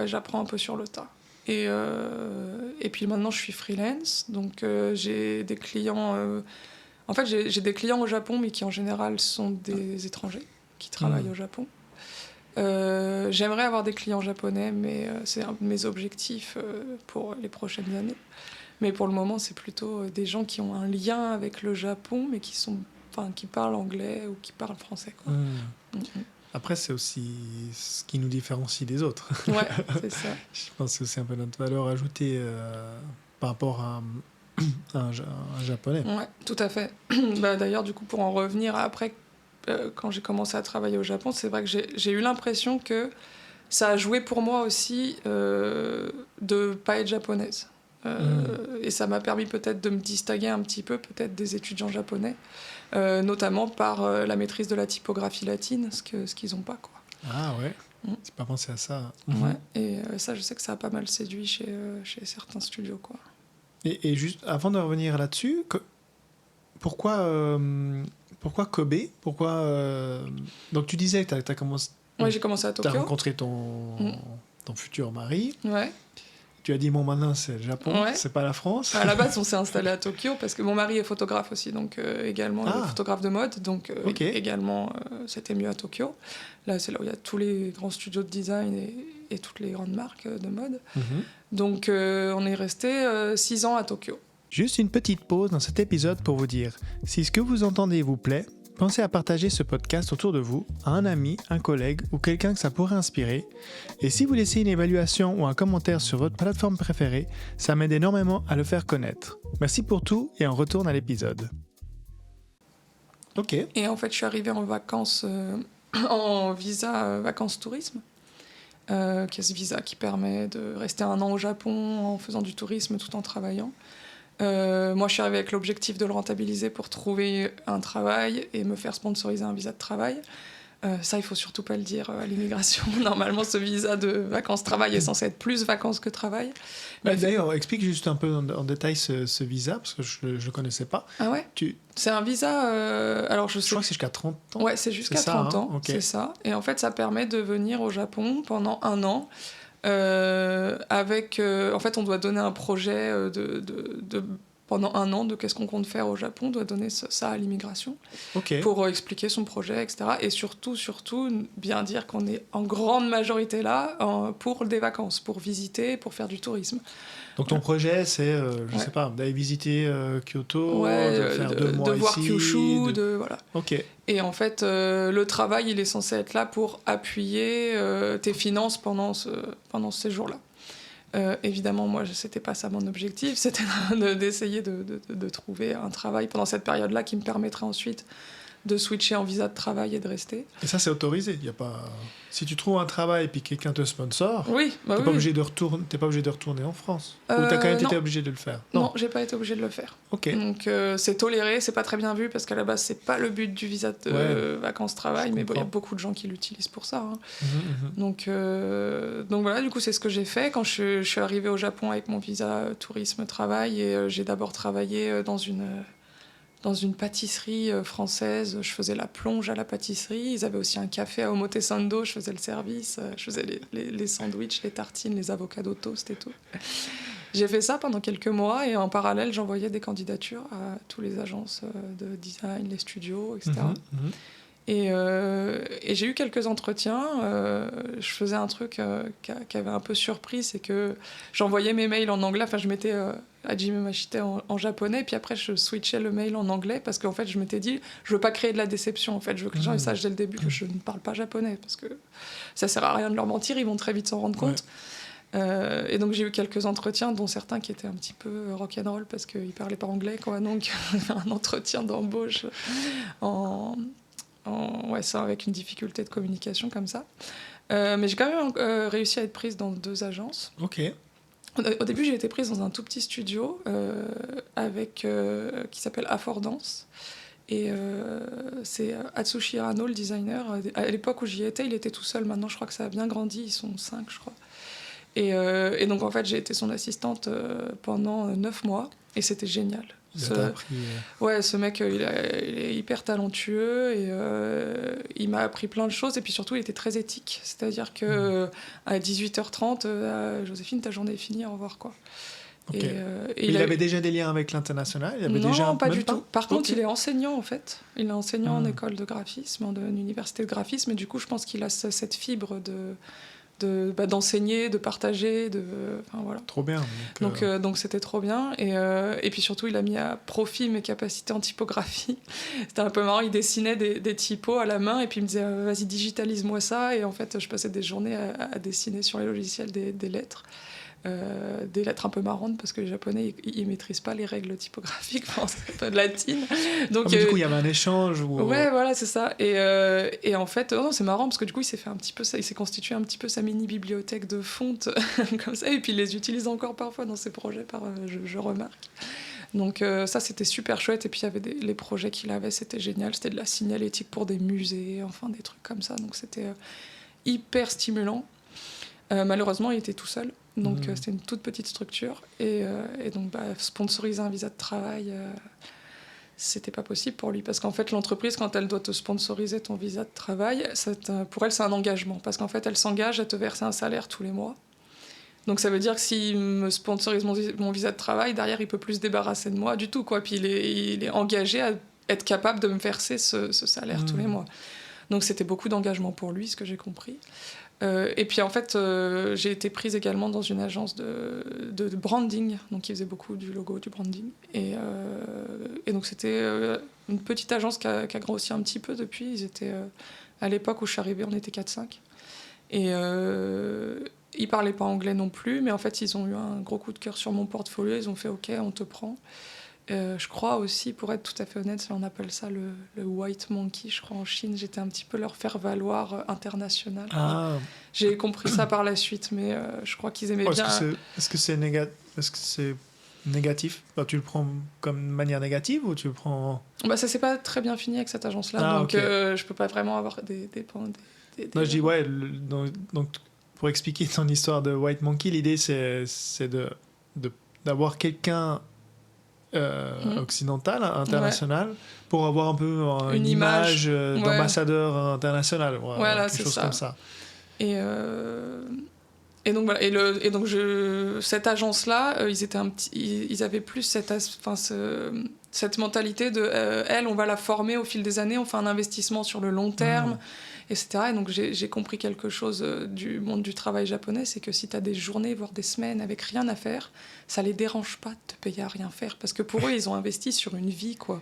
j'apprends un peu sur le tas. Et puis maintenant, je suis freelance, donc j'ai des clients... En fait, j'ai des clients au Japon, mais qui en général sont des étrangers qui travaillent au Japon. J'aimerais avoir des clients japonais, mais c'est un de mes objectifs pour les prochaines années. Mais pour le moment, c'est plutôt des gens qui ont un lien avec le Japon, mais qui parlent anglais ou qui parlent français, quoi. Après, c'est aussi ce qui nous différencie des autres. Ouais, c'est ça. Je pense que c'est aussi un peu notre valeur ajoutée par rapport à un japonais. Ouais, tout à fait. D'ailleurs, du coup, pour en revenir après, quand j'ai commencé à travailler au Japon, c'est vrai que j'ai eu l'impression que ça a joué pour moi aussi de ne pas être japonaise. Et ça m'a permis peut-être de me distinguer un petit peu peut-être des étudiants japonais, notamment par la maîtrise de la typographie latine, ce qu'ils n'ont pas, quoi. Ah ouais, j'ai pas pensé à ça. Ouais, et ça, je sais que ça a pas mal séduit chez certains studios, quoi. Et juste avant de revenir là-dessus, pourquoi Kobe? Donc tu disais que tu as commencé... Oui, j'ai commencé à Tokyo. Tu as rencontré ton futur mari. Ouais. Tu as dit, bon, maintenant, c'est le Japon, c'est pas la France. À la base, on s'est installé à Tokyo parce que mon mari est photographe aussi, donc également photographe de mode. Donc également, c'était mieux à Tokyo. Là, c'est là où il y a tous les grands studios de design et toutes les grandes marques de mode. Donc on est resté 6 ans à Tokyo. Juste une petite pause dans cet épisode pour vous dire, si ce que vous entendez vous plaît, pensez à partager ce podcast autour de vous, à un ami, un collègue ou quelqu'un que ça pourrait inspirer. Et si vous laissez une évaluation ou un commentaire sur votre plateforme préférée, ça m'aide énormément à le faire connaître. Merci pour tout et on retourne à l'épisode. Ok. Et en fait, je suis arrivée en vacances, en visa vacances tourisme, qui est ce visa qui permet de rester 1 an au Japon en faisant du tourisme tout en travaillant. Moi, je suis arrivée avec l'objectif de le rentabiliser pour trouver un travail et me faire sponsoriser un visa de travail. Ça, il faut surtout pas le dire à l'immigration. Normalement, ce visa de vacances-travail est censé être plus vacances que travail. D'ailleurs, explique juste un peu en détail ce visa, parce que je ne le connaissais pas. Ah ouais C'est un visa... alors je crois que c'est jusqu'à 30 ans. Ouais, c'est jusqu'à 30 ans, okay. C'est ça. Et en fait, ça permet de venir au Japon pendant 1 an. En fait, on doit donner un projet pendant 1 an de qu'est-ce qu'on compte faire au Japon, on doit donner ça à l'immigration pour expliquer son projet, etc. Et surtout, bien dire qu'on est en grande majorité là pour des vacances, pour visiter, pour faire du tourisme. Donc ton projet, c'est, je sais pas, d'aller visiter Kyoto, de faire 2 mois de voir ici, Kyushu, voilà. Ok. Et en fait, le travail, il est censé être là pour appuyer tes finances pendant ce séjour-là. Évidemment, moi, c'était pas ça mon objectif, c'était d'essayer de trouver un travail pendant cette période-là qui me permettrait ensuite de switcher en visa de travail et de rester. Et ça, c'est autorisé. Y a pas... Si tu trouves un travail et puis quelqu'un te sponsor, t'es pas obligé de retourner en France. Ou t'as quand même été obligé de le faire? Non, j'ai pas été obligé de le faire. Donc c'est toléré, c'est pas très bien vu parce qu'à la base c'est pas le but du visa de vacances-travail, mais il y a beaucoup de gens qui l'utilisent pour ça. Donc voilà, du coup c'est ce que j'ai fait quand je suis arrivée au Japon avec mon visa tourisme-travail et j'ai d'abord travaillé dans une pâtisserie française, je faisais la plonge à la pâtisserie. Ils avaient aussi un café à Omotesando, je faisais le service, je faisais les sandwichs, les tartines, les avocados toast et tout. J'ai fait ça pendant quelques mois et en parallèle, j'envoyais des candidatures à toutes les agences de design, les studios, etc. Et j'ai eu quelques entretiens. Je faisais un truc qui avait un peu surpris, c'est que j'envoyais mes mails en anglais. Enfin, je mettais Hajime Mashite en japonais, puis après je switchais le mail en anglais parce qu'en fait, je m'étais dit, je veux pas créer de la déception. En fait, je veux que les gens sachent dès le début que je ne parle pas japonais parce que ça sert à rien de leur mentir. Ils vont très vite s'en rendre compte. Et donc j'ai eu quelques entretiens, dont certains qui étaient un petit peu rock'n'roll parce qu'ils parlaient pas anglais, quoi. Donc un entretien d'embauche ça, avec une difficulté de communication comme ça. Mais j'ai quand même réussi à être prise dans 2 agences. Au début, j'ai été prise dans un tout petit studio qui s'appelle Affordance. Et c'est Atsushi Hirano, le designer. À l'époque où j'y étais, il était tout seul. Maintenant, je crois que ça a bien grandi. Ils sont 5, je crois. Et donc, en fait, j'ai été son assistante pendant 9 mois. Et c'était génial. Ce mec, il est hyper talentueux et il m'a appris plein de choses. Et puis surtout, il était très éthique. C'est-à-dire qu'à 18h30, Joséphine, ta journée est finie, au revoir, quoi. Et il avait déjà des liens avec l'international? Non, pas du tout. Par contre, il est enseignant, en fait. Il est enseignant en école de graphisme, en université de graphisme. Et du coup, je pense qu'il a cette fibre d'enseigner, de partager, enfin, voilà. Trop bien. Donc c'était trop bien. Et puis surtout, il a mis à profit mes capacités en typographie. C'était un peu marrant, il dessinait des typos à la main et puis il me disait vas-y, digitalise-moi ça. Et en fait, je passais des journées à dessiner sur les logiciels des lettres. Des lettres un peu marrantes parce que les Japonais ils maîtrisent pas les règles typographiques latines. Donc du coup il y avait un échange ouais, voilà, c'est ça. Et en fait c'est marrant parce que du coup il s'est constitué un petit peu sa mini bibliothèque de fontes comme ça, et puis il les utilise encore parfois dans ses projets, je remarque. Donc ça c'était super chouette. Et puis il y avait les projets qu'il avait, c'était génial, c'était de la signalétique pour des musées, enfin des trucs comme ça, donc c'était hyper stimulant. Malheureusement il était tout seul. Donc c'était une toute petite structure et donc sponsoriser un visa de travail c'était pas possible pour lui parce qu'en fait l'entreprise, quand elle doit te sponsoriser ton visa de travail, pour elle c'est un engagement parce qu'en fait elle s'engage à te verser un salaire tous les mois. Donc ça veut dire que s'il me sponsorise mon visa de travail, derrière il peut plus se débarrasser de moi du tout, quoi. Puis il est engagé à être capable de me verser ce salaire tous les mois. Donc c'était beaucoup d'engagement pour lui, ce que j'ai compris. Et puis en fait, j'ai été prise également dans une agence de branding, donc qui faisait beaucoup du logo, du branding. Et donc c'était une petite agence qui a grossi un petit peu depuis. Ils étaient, à l'époque où je suis arrivée, on était 4-5. Et ils parlaient pas anglais non plus, mais en fait ils ont eu un gros coup de cœur sur mon portfolio. Ils ont fait OK, on te prend. Je crois aussi, pour être tout à fait honnête, on appelle ça le white monkey, je crois, en Chine. J'étais un petit peu leur faire-valoir international. J'ai compris ça par la suite, mais je crois qu'ils aimaient bien... Est-ce que c'est négatif? Est-ce que c'est Négatif. Bah, tu le prends comme manière négative ou tu le prends... Bah, ça s'est pas très bien fini avec cette agence-là, donc je peux pas vraiment avoir des Non, je dis, ouais, donc, pour expliquer ton histoire de White Monkey, l'idée, c'est d'avoir quelqu'un occidental, international, pour avoir un peu une image d'ambassadeur international. Voilà, quelque chose ça. comme ça. Et donc voilà, et donc cette agence-là, ils avaient plus cette mentalité de elle, on va la former au fil des années, on fait un investissement sur le long terme, etc. Et donc j'ai compris quelque chose du monde du travail japonais, c'est que si tu as des journées, voire des semaines avec rien à faire, ça les dérange pas de te payer à rien faire, parce que pour eux, ils ont investi sur une vie, quoi.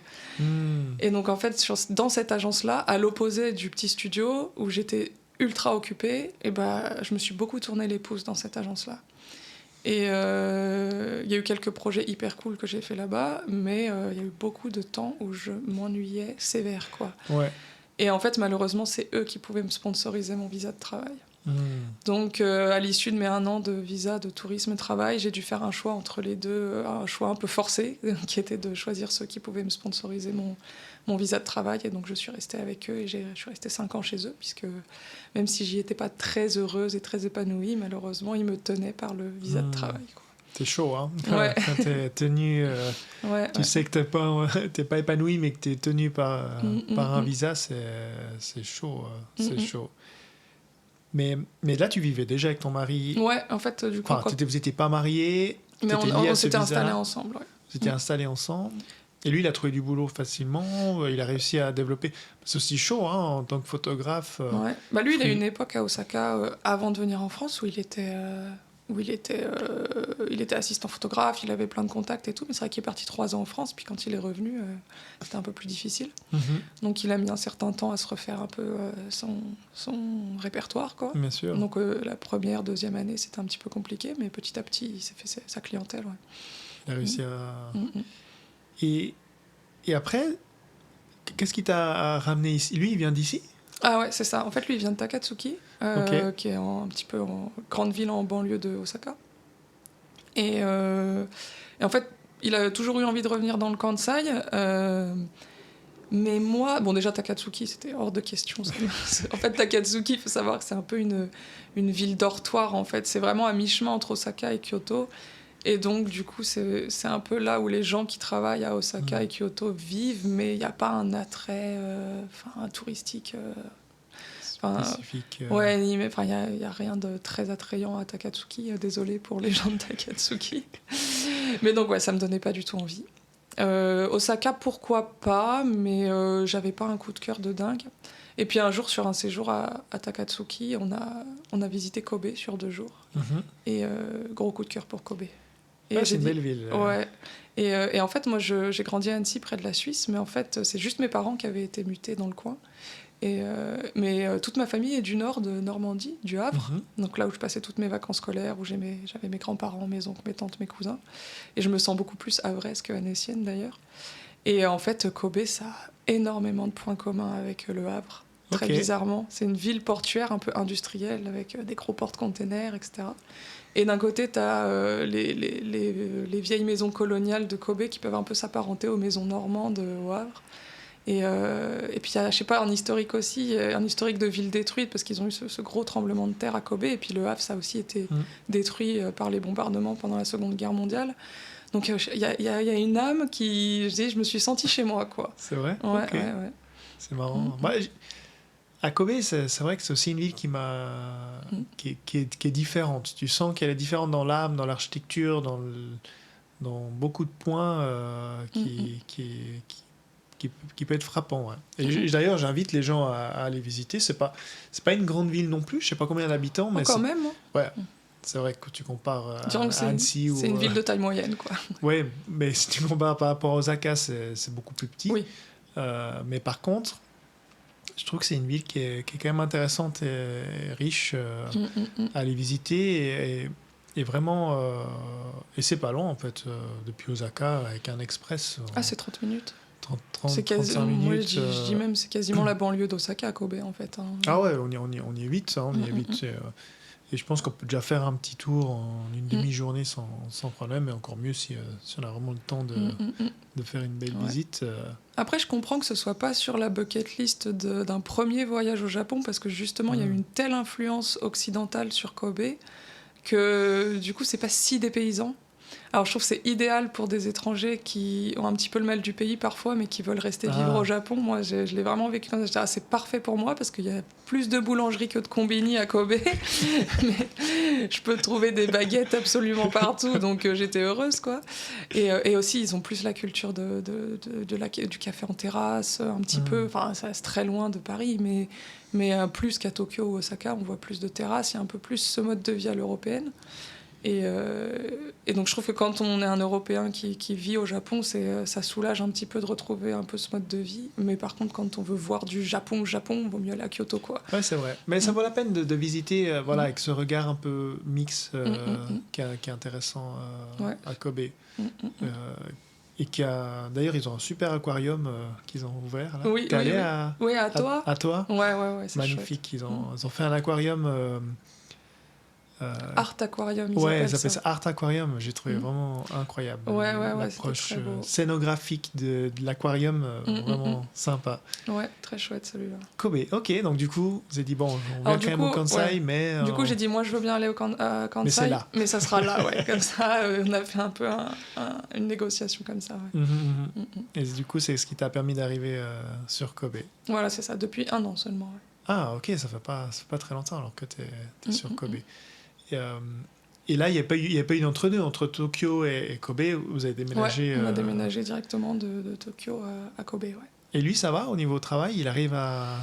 Et donc en fait, dans cette agence-là, à l'opposé du petit studio où j'étais ultra occupée, et je me suis beaucoup tourné les pouces dans cette agence-là. Et il y a eu quelques projets hyper cool que j'ai fait là-bas, mais il y a eu beaucoup de temps où je m'ennuyais sévère, quoi. Ouais. Et en fait, malheureusement, c'est eux qui pouvaient me sponsoriser mon visa de travail. Donc, à l'issue de mes 1 an de visa de tourisme-travail, j'ai dû faire un choix entre les deux, un choix un peu forcé, qui était de choisir ceux qui pouvaient me sponsoriser mon visa de travail. Et donc, je suis restée avec eux et je suis restée 5 ans chez eux, puisque même si j'y étais pas très heureuse et très épanouie, malheureusement, ils me tenaient par le visa de travail, quoi. C'est chaud, hein. Ouais. Quand t'es tenu, tu sais que t'es pas épanoui, mais que t'es tenu par un visa, c'est chaud. C'est chaud. Mais là, tu vivais déjà avec ton mari. Ouais, en fait, du coup. Enfin, vous n'étiez pas mariés. Mais on s'était installés ensemble. Ouais. Vous étiez installés ensemble. Et lui, il a trouvé du boulot facilement. Il a réussi à développer. C'est aussi chaud, hein, en tant que photographe. Ouais. Bah lui, il a eu une époque à Osaka, avant de venir en France, où il était assistant photographe, il avait plein de contacts et tout, mais c'est vrai qu'il est parti 3 ans en France, puis quand il est revenu, c'était un peu plus difficile. Donc il a mis un certain temps à se refaire un peu son répertoire, quoi. Bien sûr. Donc la première, deuxième année, c'était un petit peu compliqué, mais petit à petit, il s'est fait sa clientèle. Ouais. Il a réussi à... Et après, qu'est-ce qui t'a ramené ici? Lui, il vient d'ici? Ah ouais, c'est ça. En fait, lui, il vient de Takatsuki, qui est un petit peu en grande ville en banlieue de Osaka. Et en fait, il a toujours eu envie de revenir dans le Kansai. Mais moi, bon, déjà, Takatsuki, c'était hors de question. En fait, Takatsuki, il faut savoir que c'est un peu une ville dortoir, en fait. C'est vraiment à mi-chemin entre Osaka et Kyoto. Et donc, du coup, c'est un peu là où les gens qui travaillent à Osaka et Kyoto vivent, mais il n'y a pas un attrait touristique spécifique. Ouais, mais il n'y a rien de très attrayant à Takatsuki. Désolé pour les gens de Takatsuki. Mais donc, ouais, ça ne me donnait pas du tout envie. Osaka, pourquoi pas, mais j'avais pas un coup de cœur de dingue. Et puis un jour, sur un séjour à Takatsuki, on a visité Kobe sur 2 jours. Et gros coup de cœur pour Kobe. Et c'est une belle ville. Ouais. Et en fait, moi, j'ai grandi à Annecy, près de la Suisse, mais en fait, c'est juste mes parents qui avaient été mutés dans le coin. Mais toute ma famille est du nord de Normandie, du Havre, donc là où je passais toutes mes vacances scolaires, où j'avais mes grands-parents, mes oncles, mes tantes, mes cousins. Et je me sens beaucoup plus havraise que annécienne, d'ailleurs. Et en fait, Kobe, ça a énormément de points communs avec le Havre. Très bizarrement. C'est une ville portuaire un peu industrielle, avec des gros porte-containers, etc. Et d'un côté, tu as les vieilles maisons coloniales de Kobe qui peuvent un peu s'apparenter aux maisons normandes au Havre. Et puis il y a, je sais pas, un historique aussi, un historique de ville détruite, parce qu'ils ont eu ce gros tremblement de terre à Kobe. Et puis le Havre, ça a aussi été détruit par les bombardements pendant la Seconde Guerre mondiale. Donc il y a une âme qui... Je me suis sentie chez moi, quoi. C'est vrai? Ouais. C'est marrant. À Kobe, c'est vrai que c'est aussi une ville qui est différente. Tu sens qu'elle est différente dans l'âme, dans l'architecture, dans beaucoup de points qui peut être frappant. Ouais. Et d'ailleurs, j'invite les gens à aller visiter. C'est pas une grande ville non plus. Je sais pas combien d'habitants, mais quand même. Ouais. C'est vrai que tu compares à Annecy c'est une ville de taille moyenne, quoi. Oui, mais si tu compares par rapport à Osaka, c'est beaucoup plus petit. Oui. Mais par contre, je trouve que c'est une ville qui est quand même intéressante et riche à aller visiter. Et vraiment... et c'est pas loin, en fait, depuis Osaka, avec un express. C'est 30 minutes. 35 minutes. Moi, je dis même, c'est quasiment la banlieue d'Osaka, Kobe, en fait. Hein. Ah ouais, on y est vite, ça. On y est vite. Et je pense qu'on peut déjà faire un petit tour en une demi-journée sans problème, et encore mieux si on a vraiment le temps de faire une belle visite. Après, je comprends que ce soit pas sur la bucket list d'un premier voyage au Japon, parce que justement, il y a eu une telle influence occidentale sur Kobe que du coup, c'est pas si dépaysant. Alors je trouve que c'est idéal pour des étrangers qui ont un petit peu le mal du pays parfois, mais qui veulent rester vivre au Japon. Moi, je l'ai vraiment vécu comme ça. C'est parfait pour moi parce qu'il y a plus de boulangeries que de combini à Kobe. Mais je peux trouver des baguettes absolument partout, donc j'étais heureuse, quoi. Et aussi, ils ont plus la culture du café en terrasse, un petit peu. Enfin, ça reste très loin de Paris, mais plus qu'à Tokyo ou Osaka, on voit plus de terrasses. Il y a un peu plus ce mode de vie à l'européenne. Et donc je trouve que quand on est un Européen qui vit au Japon, ça soulage un petit peu de retrouver un peu ce mode de vie. Mais par contre, quand on veut voir du Japon au Japon, il vaut mieux aller à Kyoto, quoi. Ouais, c'est vrai. Mais ça vaut la peine de visiter avec ce regard un peu mix qui est intéressant à Kobe. Et d'ailleurs, ils ont un super aquarium qu'ils ont ouvert. Là. Oui, T'es allé à Toa. À Toa. Ouais, c'est magnifique. Chouette. Ils ont fait un aquarium. Art Aquarium, ils appellent ça. ça Art Aquarium. J'ai trouvé vraiment incroyable. L'approche scénographique de l'aquarium, vraiment sympa. Ouais, très chouette celui-là. Kobe, ok. Donc du coup, vous avez dit bon, on vient quand même au Kansai, mais du coup, j'ai dit moi je veux bien aller au Kansai, mais ça sera là, ouais. Comme ça, on a fait un peu une négociation comme ça. Ouais. Et du coup, c'est ce qui t'a permis d'arriver sur Kobe. Voilà, c'est ça. Depuis 1 an seulement. Ouais. Ah, ok, ça fait pas très longtemps alors que t'es sur Kobe. Et là, il n'y a pas eu d'entre-deux entre Tokyo et Kobe. Vous avez déménagé. Ouais, on a déménagé directement de Tokyo à Kobe. Ouais. Et lui, ça va au niveau travail? Il arrive à.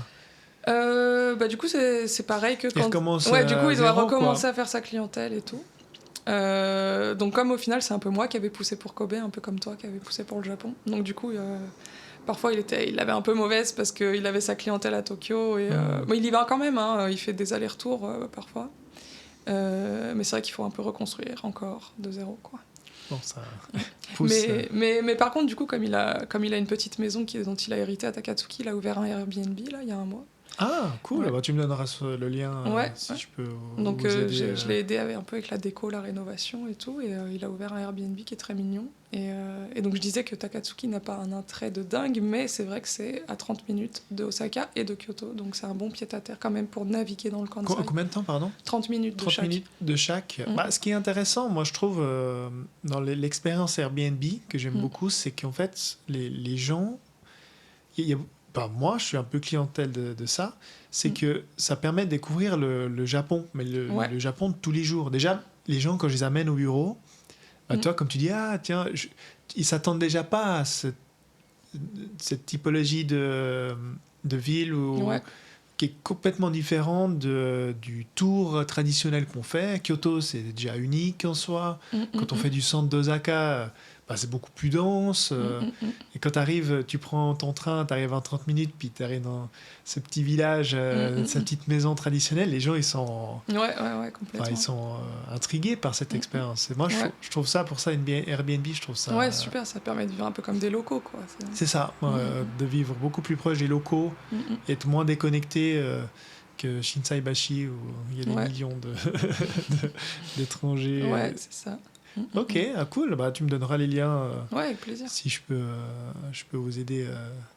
Du coup, c'est pareil que quand. Il recommence. Du coup, il doit recommencer à faire sa clientèle et tout. Donc, comme au final, c'est un peu moi qui avais poussé pour Kobe, un peu comme toi qui avais poussé pour le Japon. Donc, du coup. Parfois, il l'avait un peu mauvaise parce qu'il avait sa clientèle à Tokyo. Mais il y va quand même, hein, il fait des allers-retours parfois. Mais c'est vrai qu'il faut un peu reconstruire encore de zéro, quoi. Bon, ça pousse. Mais par contre, du coup, comme il a une petite maison dont il a hérité à Takatsuki, il a ouvert un Airbnb là, il y a 1 mois. Ah, cool. Ouais. Bah, tu me donneras le lien si je peux donc, vous aider. Je l'ai aidé un peu avec la déco, la rénovation et tout. Et il a ouvert un Airbnb qui est très mignon. Et donc, je disais que Takatsuki n'a pas un attrait de dingue, mais c'est vrai que c'est à 30 minutes de Osaka et de Kyoto. Donc, c'est un bon pied-à-terre quand même pour naviguer dans le Kansai. Combien de temps, pardon? 30 minutes de chaque. 30 minutes de chaque. Ce qui est intéressant, moi, je trouve, dans l'expérience Airbnb, que j'aime beaucoup, c'est qu'en fait, les gens... moi, je suis un peu clientèle de ça. C'est que ça permet de découvrir le Japon, mais le Japon de tous les jours. Déjà, les gens, quand je les amène au bureau, toi, comme tu dis, ils s'attendent déjà pas à cette typologie de ville qui est complètement différente du tour traditionnel qu'on fait. Kyoto, c'est déjà unique en soi. Quand on fait du centre d'Osaka, c'est beaucoup plus dense. Et quand tu arrives, tu prends ton train, tu arrives en 30 minutes, puis tu arrives dans ce petit village, sa petite maison traditionnelle, les gens, ils sont, complètement. Ils sont intrigués par cette expérience. Et moi, je trouve ça, pour ça, Airbnb, je trouve ça... Ouais, super, ça permet de vivre un peu comme des locaux, quoi. C'est ça, de vivre beaucoup plus proche des locaux, être moins déconnecté que Shinsaibashi, où il y a des millions d'étrangers. Ouais, c'est ça. Ok, cool. Tu me donneras les liens. Avec plaisir. Si je peux vous aider.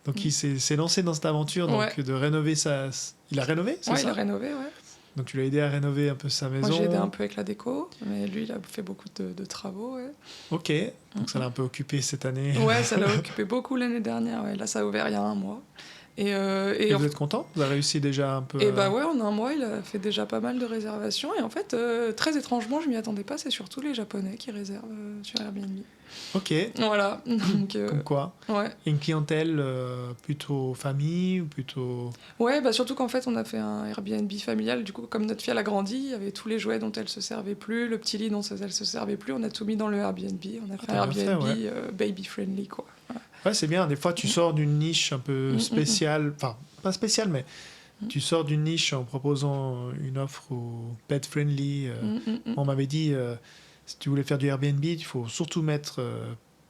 Donc il s'est lancé dans cette aventure de rénover sa. Il a rénové, c'est ça? Il a rénové, ouais. Donc tu l'as aidé à rénover un peu sa maison. Moi j'ai aidé un peu avec la déco, mais lui il a fait beaucoup de travaux. Ouais. Ok, donc ça l'a un peu occupé cette année. Ouais, ça l'a occupé beaucoup l'année dernière. Ouais. Là ça a ouvert il y a 1 mois. Et vous êtes content? Vous avez réussi déjà un peu? Et en 1 mois, il a fait déjà pas mal de réservations. Et en fait, très étrangement, je m'y attendais pas. C'est surtout les Japonais qui réservent sur Airbnb. Ok. Voilà. Donc, comme quoi? Ouais. Une clientèle plutôt famille ou plutôt... Ouais, surtout qu'en fait, on a fait un Airbnb familial. Du coup, comme notre fille, elle a grandi, il y avait tous les jouets dont elle se servait plus, le petit lit dont elle se servait plus. On a tout mis dans le Airbnb. On a fait un Airbnb baby-friendly, quoi. Voilà. Ouais, c'est bien. Des fois, tu sors d'une niche un peu spéciale. Enfin, pas spéciale, mais tu sors d'une niche en proposant une offre au pet-friendly. On m'avait dit, si tu voulais faire du Airbnb, il faut surtout mettre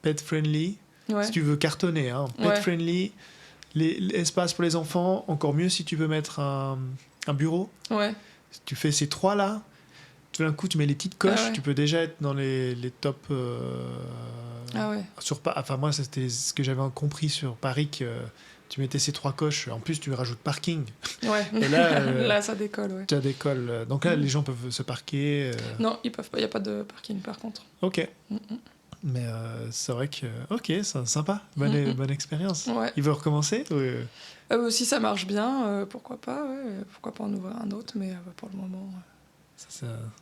pet-friendly. Si tu veux cartonner, pet-friendly, l'espace pour les enfants. Encore mieux si tu veux mettre un bureau. Ouais. Si tu fais ces 3-là, tout d'un coup, tu mets les petites coches, Ah ouais. tu peux déjà être dans les tops. Ah ouais. Enfin, moi, c'était ce que j'avais compris sur Paris, que tu mettais ces 3 coches. En plus, tu rajoutes parking. Ouais. Et là, Là, ça décolle, ouais. tu as des cols. Donc là, les gens peuvent se parquer. Non, ils peuvent pas. Il n'y a pas de parking, par contre. Ok. Mm, Mais c'est vrai que. Ok, c'est sympa. Bonne expérience. Ouais. Il veut recommencer Si ça marche bien, pourquoi pas, ouais. Pourquoi pas en ouvrir un autre, mais pour le moment...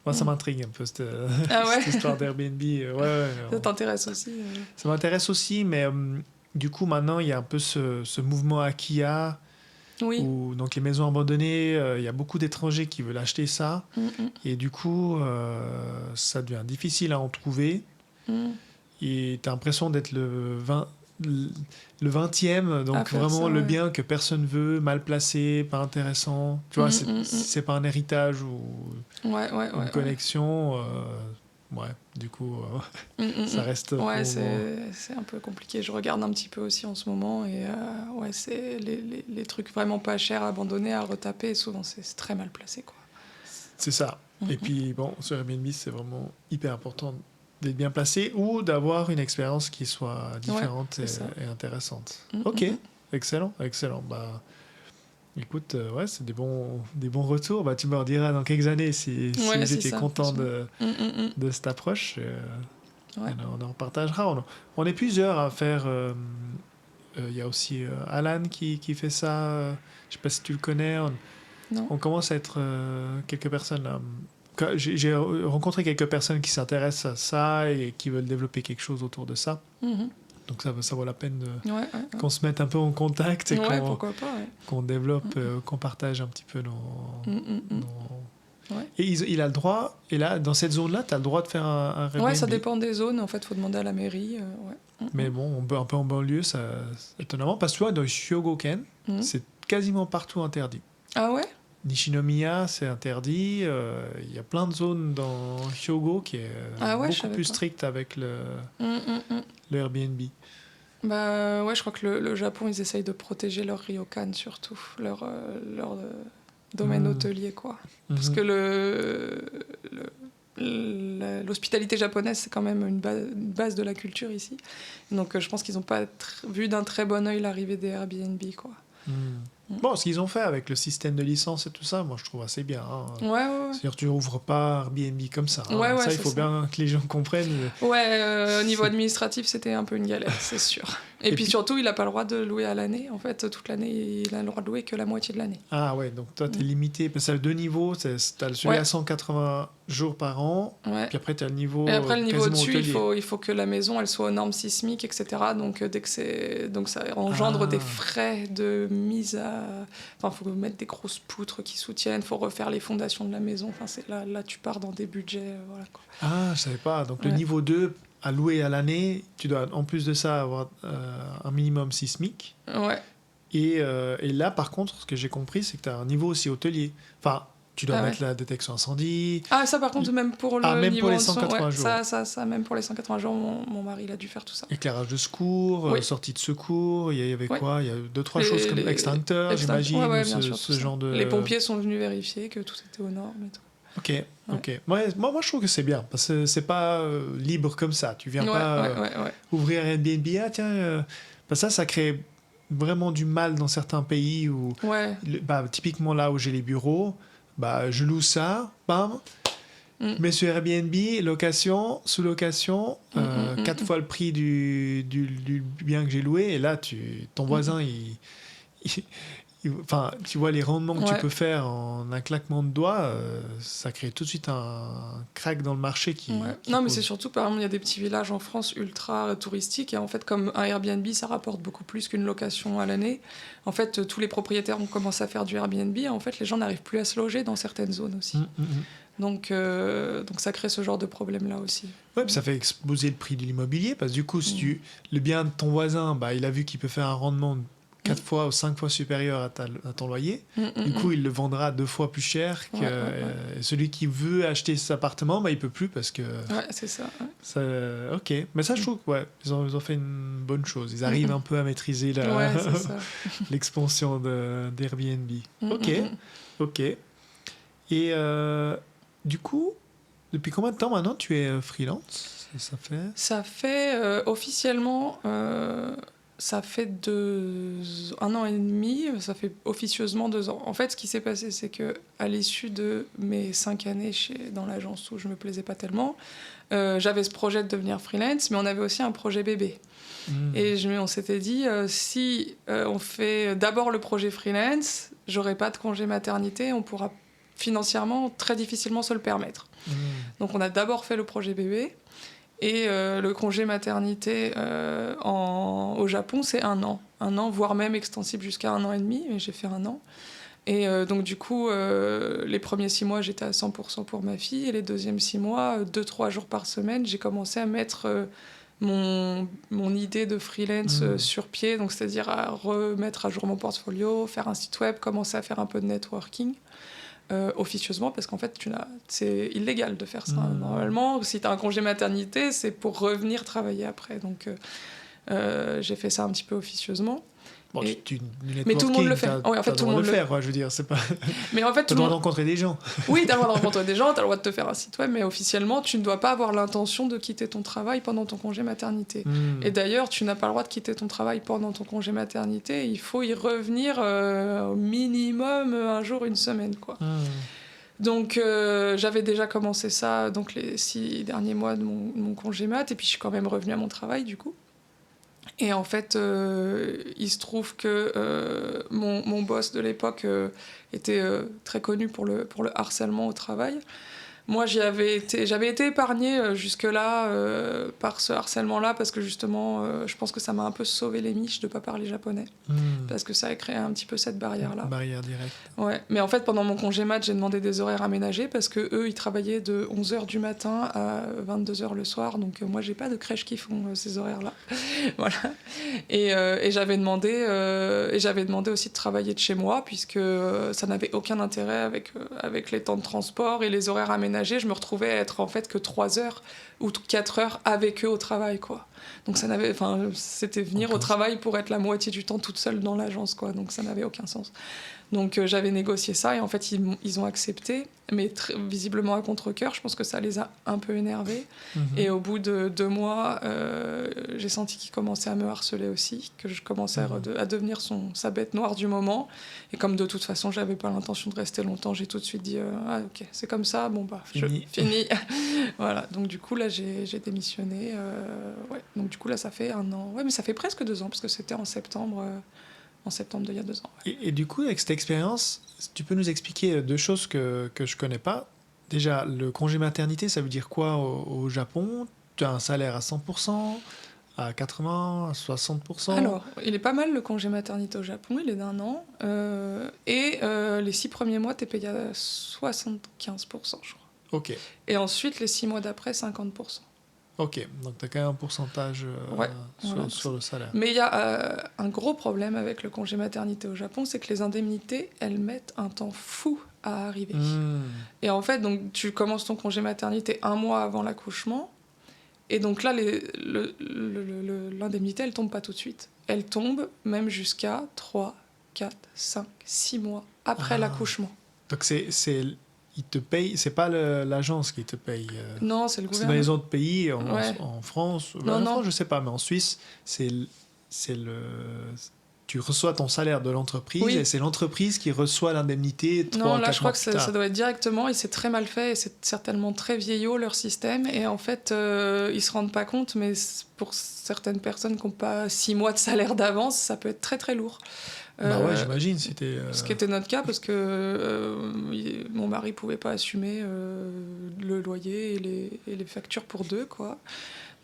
Moi, ça m'intrigue un peu, cette, Ah ouais. cette histoire d'Airbnb. Ouais, Ça t'intéresse aussi Ça m'intéresse aussi, mais du coup, maintenant, il y a un peu ce mouvement Akia, Oui. où donc, les maisons abandonnées, il y a beaucoup d'étrangers qui veulent acheter ça. Et du coup, ça devient difficile à en trouver. Et tu as l'impression d'être le 20e, donc vraiment le bien que personne veut, mal placé, pas intéressant. Tu vois, c'est pas un héritage ou une connexion. Du coup, ça reste. Ouais, c'est un peu compliqué. Je regarde un petit peu aussi en ce moment et c'est les trucs vraiment pas chers, abandonnés, à retaper. Et souvent, c'est très mal placé, quoi. C'est ça. Et puis, bon, sur Airbnb, c'est vraiment hyper important d'être bien placé ou d'avoir une expérience qui soit différente et intéressante. Ok, excellent. Bah, écoute, c'est des bons retours. Bah, tu me rediras dans quelques années si vous étiez content de cette approche. On en partagera. On est plusieurs à faire. Il y a aussi Alan qui fait ça. Je sais pas si tu le connais. On commence à être quelques personnes là. J'ai rencontré quelques personnes qui s'intéressent à ça et qui veulent développer quelque chose autour de ça. Donc ça vaut la peine qu'on se mette un peu en contact et qu'on développe, qu'on partage un petit peu Et il a le droit, et là, dans cette zone-là, tu as le droit de faire un Airbnb. Ouais, ça dépend des zones. En fait, il faut demander à la mairie. Mais bon, un peu en banlieue, ça, étonnamment, parce que tu vois, dans Hyogoken, c'est quasiment partout interdit. Ah ouais? Nishinomiya, c'est interdit. Il y a plein de zones dans Hyogo qui est beaucoup plus strict avec le Airbnb. Bah ouais, je crois que le Japon, ils essayent de protéger leur ryokan surtout, leur domaine hôtelier, quoi. Parce que l'hospitalité japonaise, c'est quand même une base de la culture ici. Donc je pense qu'ils n'ont pas vu d'un très bon œil l'arrivée des Airbnb, quoi. Bon, ce qu'ils ont fait avec le système de licence et tout ça, moi je trouve assez bien. C'est-à-dire tu n'ouvres pas Airbnb comme ça. Ça, il faut bien que les gens comprennent. Au niveau administratif, c'était un peu une galère, c'est sûr. Et puis surtout, il n'a pas le droit de louer à l'année. En fait, toute l'année, il a le droit de louer que la moitié de l'année. Ah ouais, donc toi, tu es limité. Parce que ça a 2 niveaux. Tu as celui à 180 jours par an. Puis après, tu as le niveau. Et après, le niveau au-dessus, il faut que la maison elle soit aux normes sismiques, etc. Donc, donc ça engendre des frais de mise à. Enfin, il faut mettre des grosses poutres qui soutiennent. Il faut refaire les fondations de la maison. Enfin, là, tu pars dans des budgets. Voilà, quoi. Ah, je savais pas. Donc, le niveau 2. À louer à l'année, tu dois en plus de ça avoir un minimum sismique. Ouais. Et là, par contre, ce que j'ai compris, c'est que tu as un niveau aussi hôtelier. Enfin, tu dois mettre la détection incendie. Ah, ça, par contre, même pour le même niveau pour les 180 jours. Ça, même pour les 180 jours, mon mari, il a dû faire tout ça. Éclairage de secours, sortie de secours, il y avait quoi? Il y a 2-3 choses comme extincteurs, j'imagine, ce genre de... Les pompiers sont venus vérifier que tout était aux normes et tout. Ok. Moi, je trouve que c'est bien, parce que c'est pas libre comme ça. Tu viens pas ouvrir Airbnb, ça crée vraiment du mal dans certains pays où, typiquement là où j'ai les bureaux, je loue ça, bam, mais sur Airbnb, location, sous-location, 4 fois le prix du bien que j'ai loué, et là, ton voisin, Enfin, tu vois les rendements que tu peux faire en un claquement de doigts, ça crée tout de suite un crack dans le marché qui mais c'est surtout, par exemple, il y a des petits villages en France ultra touristiques et en fait, comme un Airbnb, ça rapporte beaucoup plus qu'une location à l'année. En fait, tous les propriétaires ont commencé à faire du Airbnb et en fait, les gens n'arrivent plus à se loger dans certaines zones aussi. Donc ça crée ce genre de problème-là aussi. Ouais, puis ça fait exploser le prix de l'immobilier parce que du coup, si le bien de ton voisin, il a vu qu'il peut faire un rendement 4 fois ou 5 fois supérieur à ton loyer. Du coup, il le vendra 2 fois plus cher que celui qui veut acheter cet appartement, il peut plus parce que... Ouais, c'est ça. Ok, mais ça, je trouve ils ont fait une bonne chose. Ils arrivent un peu à maîtriser l'expansion d'Airbnb. Ok. Et du coup, Depuis combien de temps maintenant tu es freelance? Ça fait officiellement, ça fait 1 an et demi, ça fait officieusement 2 ans. En fait, ce qui s'est passé, c'est qu'à l'issue de mes 5 années dans l'agence où je me plaisais pas tellement, j'avais ce projet de devenir freelance, mais on avait aussi un projet bébé. Et on s'était dit, si on fait d'abord le projet freelance, j'aurai pas de congé maternité, on pourra financièrement très difficilement se le permettre. Donc on a d'abord fait le projet bébé, et le congé maternité au Japon, c'est 1 an. 1 an, voire même extensible jusqu'à 1 an et demi, mais j'ai fait 1 an. Et donc du coup, les premiers 6 mois, j'étais à 100% pour ma fille, et les deuxièmes 6 mois, 2-3 jours par semaine, j'ai commencé à mettre mon idée de freelance sur pied, donc c'est-à-dire à remettre à jour mon portfolio, faire un site web, commencer à faire un peu de networking. Officieusement, parce qu'en fait c'est illégal de faire ça. Normalement, si tu as un congé maternité, c'est pour revenir travailler après. Donc j'ai fait ça un petit peu officieusement. Bon, mais tout le monde le fait. Oui, en fait, tout le monde le fait. Je veux dire, c'est pas. Mais en fait, tu as le droit de rencontrer des gens. Oui, tu as le droit de rencontrer des gens, tu as le droit de te faire un site web, mais officiellement, tu ne dois pas avoir l'intention de quitter ton travail pendant ton congé maternité. Et d'ailleurs, tu n'as pas le droit de quitter ton travail pendant ton congé maternité. Il faut y revenir au minimum 1 jour, 1 semaine, quoi. Donc j'avais déjà commencé ça donc les 6 derniers mois de mon congé mat, et puis je suis quand même revenue à mon travail du coup. Et en fait, il se trouve que mon boss de l'époque était très connu pour le harcèlement au travail. Moi, j'avais été épargnée jusque-là par ce harcèlement-là, parce que justement, je pense que ça m'a un peu sauvé les miches de ne pas parler japonais. Parce que ça a créé un petit peu cette barrière-là. Barrière directe. Ouais. Mais en fait, pendant mon congé mat, j'ai demandé des horaires aménagés, parce qu'eux, ils travaillaient de 11h du matin à 22h le soir. Donc moi, j'ai pas de crèche qui font ces horaires-là. Voilà. Et j'avais demandé aussi de travailler de chez moi, puisque ça n'avait aucun intérêt avec les temps de transport et les horaires aménagés. Je me retrouvais à être en fait que 3 heures ou 4 heures avec eux au travail, quoi. Donc c'était venir au travail pour être la moitié du temps toute seule dans l'agence, quoi. Donc ça n'avait aucun sens. Donc j'avais négocié ça, et en fait ils ont accepté, mais visiblement à contre-cœur. Je pense que ça les a un peu énervés. Et au bout de 2 mois, j'ai senti qu'ils commençaient à me harceler aussi, que je commençais à devenir sa bête noire du moment. Et comme de toute façon j'avais pas l'intention de rester longtemps, j'ai tout de suite dit ok, c'est comme ça, bon bah fini. Voilà, donc du coup là j'ai démissionné. Donc du coup là ça fait 1 an, mais ça fait presque 2 ans, parce que c'était en septembre d'il y a 2 ans. Ouais. Et du coup, avec cette expérience, tu peux nous expliquer 2 choses que je connais pas. Déjà, le congé maternité, ça veut dire quoi au Japon? Tu as un salaire à 100%, à 80%, à 60%? Alors, il est pas mal le congé maternité au Japon, il est d'1 an. Et les 6 premiers mois, tu es payé à 75%, je crois. Ok. Et ensuite, les 6 mois d'après, 50%. Ok, donc tu as quand même un pourcentage sur le salaire. Mais il y a un gros problème avec le congé maternité au Japon, c'est que les indemnités, elles mettent un temps fou à arriver. Et en fait, donc, tu commences ton congé maternité 1 mois avant l'accouchement, et donc là, l'indemnité, elle tombe pas tout de suite. Elle tombe même jusqu'à 3, 4, 5, 6 mois après l'accouchement. Donc ils te payent, c'est pas l'agence qui te paye. Non, c'est le gouvernement. C'est dans les autres pays, en France. Non. France, je sais pas, mais en Suisse, tu reçois ton salaire de l'entreprise, et c'est l'entreprise qui reçoit l'indemnité 3 Non, là, 4 je crois mois que plus tard. ça doit être directement, et c'est très mal fait, et c'est certainement très vieillot, leur système. Et en fait, ils se rendent pas compte, mais pour certaines personnes qui n'ont pas 6 mois de salaire d'avance, ça peut être très très lourd. Ouais, j'imagine. Ce qui était notre cas, parce que mon mari pouvait pas assumer le loyer et les factures pour 2, quoi.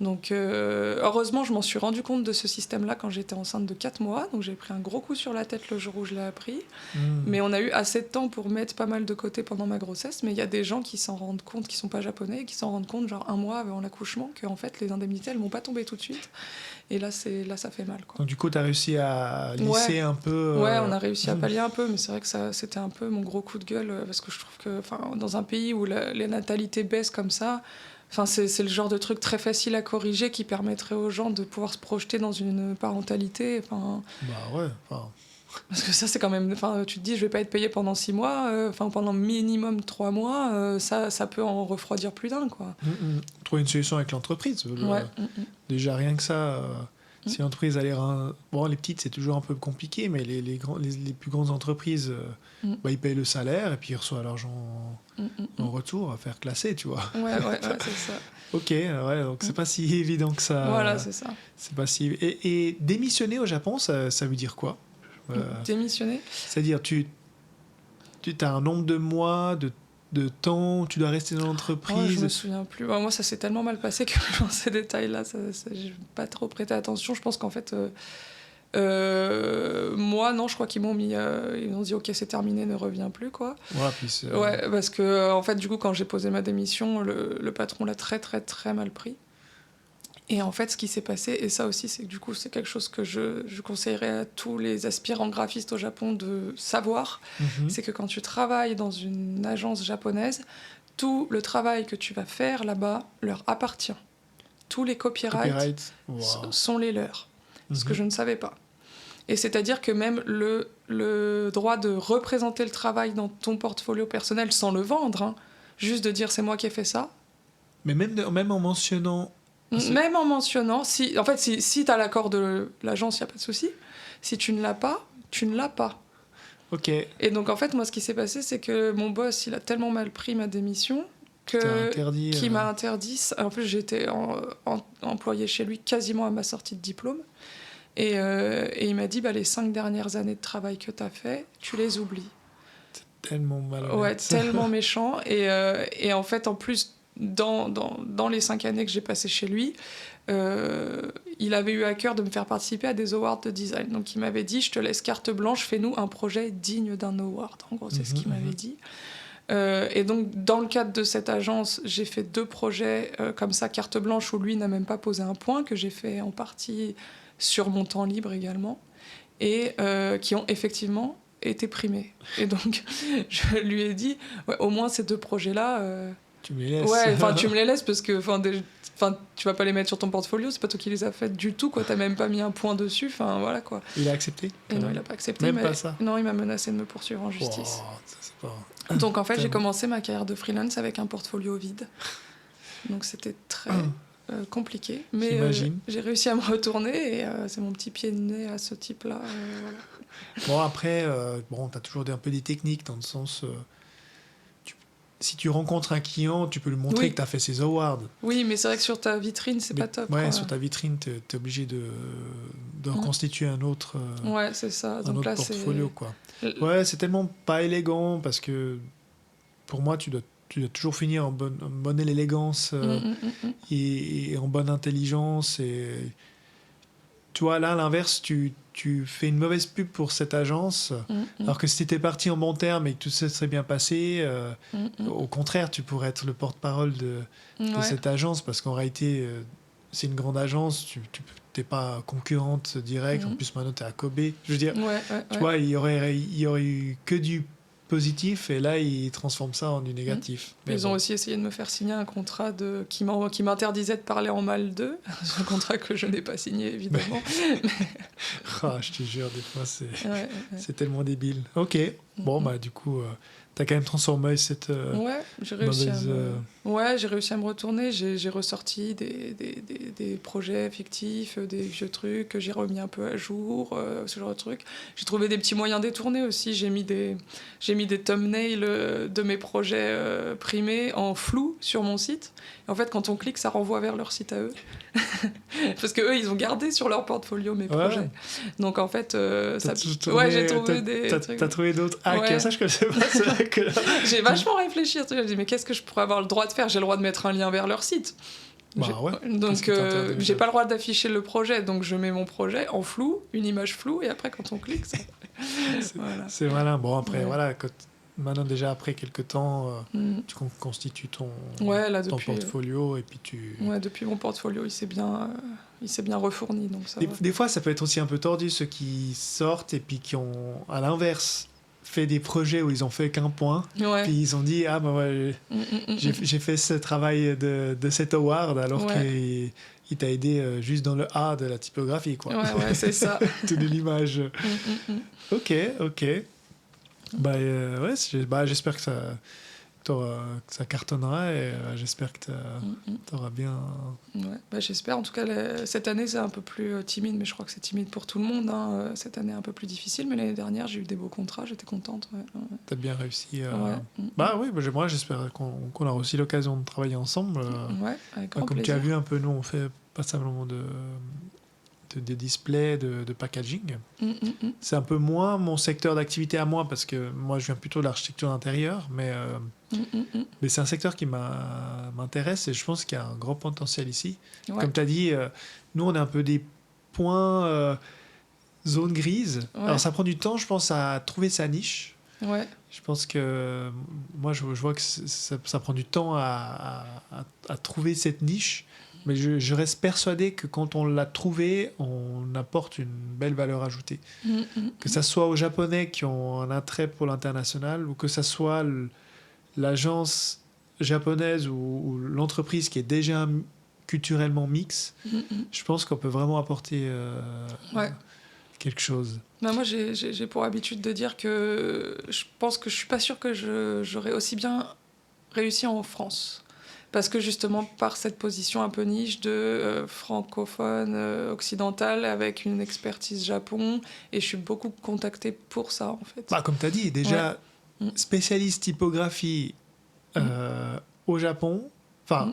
Donc heureusement, je m'en suis rendu compte de ce système-là quand j'étais enceinte de 4 mois. Donc j'ai pris un gros coup sur la tête le jour où je l'ai appris. Mais on a eu assez de temps pour mettre pas mal de côté pendant ma grossesse. Mais il y a des gens qui s'en rendent compte, qui sont pas japonais, qui s'en rendent compte genre 1 mois avant l'accouchement, que en fait les indemnités elles vont pas tomber tout de suite. Et là ça fait mal, quoi. Donc du coup, tu as réussi à lisser un peu. Ouais, on a réussi à pallier un peu, mais c'est vrai que c'était un peu mon gros coup de gueule, parce que je trouve que dans un pays où les natalités baissent comme ça, c'est le genre de truc très facile à corriger qui permettrait aux gens de pouvoir se projeter dans une parentalité. Bah ouais. Parce que ça, c'est quand même... Enfin, tu te dis, je vais pas être payé pendant 6 mois, pendant minimum 3 mois, ça peut en refroidir plus d'un, quoi. Trouver une solution avec l'entreprise. Ouais. Déjà, rien que ça... Si l'entreprise a l'air... Bon, les petites, c'est toujours un peu compliqué, mais les plus grandes entreprises, ils payent le salaire et puis ils reçoivent l'argent en retour à faire classer, tu vois. Ouais, c'est ça. Ok, ouais, donc c'est pas si évident que ça. Voilà, c'est ça. C'est pas si... Et démissionner au Japon, ça veut dire quoi? Démissionner? C'est-à-dire, tu as un nombre de mois, de temps, tu dois rester dans l'entreprise. Je me souviens plus. Moi, ça s'est tellement mal passé que dans ces détails-là, j'ai pas trop prêté attention. Je pense qu'en fait, moi, non, je crois qu'ils m'ont mis. Ils m'ont dit, ok, c'est terminé, ne reviens plus, quoi. Ouais, parce que en fait, du coup, quand j'ai posé ma démission, le patron l'a très, très, très mal pris. Et en fait, ce qui s'est passé, et ça aussi, c'est que du coup, c'est quelque chose que je conseillerais à tous les aspirants graphistes au Japon de savoir, c'est que quand tu travailles dans une agence japonaise, tout le travail que tu vas faire là-bas leur appartient. Tous les copyrights sont les leurs, ce que je ne savais pas. Et c'est-à-dire que même le droit de représenter le travail dans ton portfolio personnel sans le vendre, juste de dire c'est moi qui ai fait ça. Mais même en mentionnant... Même en mentionnant, si tu as l'accord de l'agence, il n'y a pas de souci. Si tu ne l'as pas, tu ne l'as pas. Ok. Et donc, en fait, moi, ce qui s'est passé, c'est que mon boss, il a tellement mal pris ma démission qu'il m'a interdit. En plus, j'étais employée chez lui quasiment à ma sortie de diplôme. Et il m'a dit, les 5 dernières années de travail que tu as fait, tu les oublies. C'est tellement malhonnête. Ouais, tellement méchant. Et en fait, en plus... Dans les 5 années que j'ai passées chez lui, il avait eu à cœur de me faire participer à des awards de design. Donc il m'avait dit, je te laisse carte blanche, fais-nous un projet digne d'un award. En gros, c'est ce qu'il m'avait dit. Et donc, dans le cadre de cette agence, j'ai fait 2 projets comme ça, carte blanche, où lui n'a même pas posé un point, que j'ai fait en partie sur mon temps libre également, et qui ont effectivement été primés. Et donc, je lui ai dit, au moins ces 2 projets-là... Tu me les laisses. Ouais, tu me les laisses parce que tu vas pas les mettre sur ton portfolio, c'est pas toi qui les as faites du tout, quoi. T'as même pas mis un point dessus, voilà, quoi. Il a accepté? Et non, il a pas accepté. Même pas ça? Non, il m'a menacé de me poursuivre en justice. Wow, ça, c'est pas... Donc en fait, j'ai commencé ma carrière de freelance avec un portfolio vide. Donc c'était très compliqué. Mais j'ai réussi à me retourner et c'est mon petit pied de nez à ce type-là. Voilà. Bon, après, t'as toujours un peu des techniques dans le sens... Si tu rencontres un client, tu peux lui montrer que tu as fait ses awards. Oui, mais c'est vrai que sur ta vitrine, c'est pas top. Ouais, quoi. Sur ta vitrine, tu es obligé de reconstituer un autre, ouais, c'est ça. Donc là, portfolio. Quoi. Ouais, c'est tellement pas élégant parce que pour moi, tu dois toujours finir en bonne élégance et en bonne intelligence. Et... Tu vois, là, à l'inverse, tu fais une mauvaise pub pour cette agence, alors que si tu étais parti en bon terme et que tout ça serait bien passé, au contraire, tu pourrais être le porte-parole de cette agence, parce qu'en réalité, c'est une grande agence, tu n'es pas concurrente directe, en plus maintenant tu es à Kobe. Je veux dire, tu vois, il y aurait eu que du positif, et là, ils transforment ça en du négatif. Ils ont aussi essayé de me faire signer un contrat qui m'interdisait de parler en mal d'eux, un contrat que je n'ai pas signé, évidemment. Je te jure, des fois, c'est tellement débile. Ok, bon, du coup, t'as quand même transformé cette j'ai réussi mauvaise... j'ai réussi à me retourner. J'ai ressorti des projets fictifs, des vieux trucs que j'ai remis un peu à jour, ce genre de trucs. J'ai trouvé des petits moyens détournés aussi. J'ai mis des thumbnails de mes projets primés en flou sur mon site. Et en fait, quand on clique, ça renvoie vers leur site à eux. Parce qu'eux, ils ont gardé sur leur portfolio mes projets. Donc en fait, j'ai trouvé des trucs. T'as trouvé d'autres hacks, ça je connaissais pas. C'est vrai que là... J'ai vachement réfléchi. J'ai dit, mais qu'est-ce que je pourrais avoir le droit de faire? J'ai le droit de mettre un lien vers leur site. Donc j'ai pas le droit d'afficher le projet, donc je mets mon projet en flou, une image floue, et après quand on clique, ça... c'est malin. Bon, après, maintenant déjà après quelques temps, tu constitues ton portfolio, et puis tu... Ouais, depuis mon portfolio, il s'est bien refourni, donc ça va. Des fois, ça peut être aussi un peu tordu, ceux qui sortent et puis qui ont, à l'inverse, fait des projets où ils ont fait qu'un point, puis ils ont dit j'ai fait ce travail de cet award, alors qu'ils il t'a aidé juste dans le A de la typographie, quoi. Ouais, c'est ça. De l'image. Ok. J'espère que ça cartonnera et j'espère que t'auras bien... Ouais, j'espère. En tout cas, cette année, c'est un peu plus timide, mais je crois que c'est timide pour tout le monde. Hein. Cette année, un peu plus difficile, mais l'année dernière, j'ai eu des beaux contrats, j'étais contente. Ouais. T'as bien réussi. Ouais. Moi, j'espère qu'on aura aussi l'occasion de travailler ensemble. Ouais, avec grand comme plaisir. tu as vu un peu, nous, on fait pas simplement de display, de packaging. C'est un peu moins mon secteur d'activité à moi, parce que moi, je viens plutôt de l'architecture d'intérieur, mais c'est un secteur qui m'intéresse et je pense qu'il y a un grand potentiel ici. Ouais. Comme tu as dit, nous, on est un peu des points zone grise. Ouais. Alors, ça prend du temps, je pense, à trouver sa niche. Ouais. Je pense que moi, je vois que ça prend du temps à trouver cette niche. Mais je reste persuadé que quand on l'a trouvé, on apporte une belle valeur ajoutée. Que ça soit aux Japonais qui ont un attrait pour l'international ou que ça soit l'agence japonaise ou l'entreprise qui est déjà culturellement mixte, je pense qu'on peut vraiment apporter quelque chose. Ben moi, j'ai pour habitude de dire que je pense que je suis pas sûre que j'aurais aussi bien réussi en France. Parce que justement, par cette position un peu niche de francophone occidental avec une expertise Japon, et je suis beaucoup contactée pour ça, en fait. Comme tu as dit, déjà, spécialiste typographie au Japon,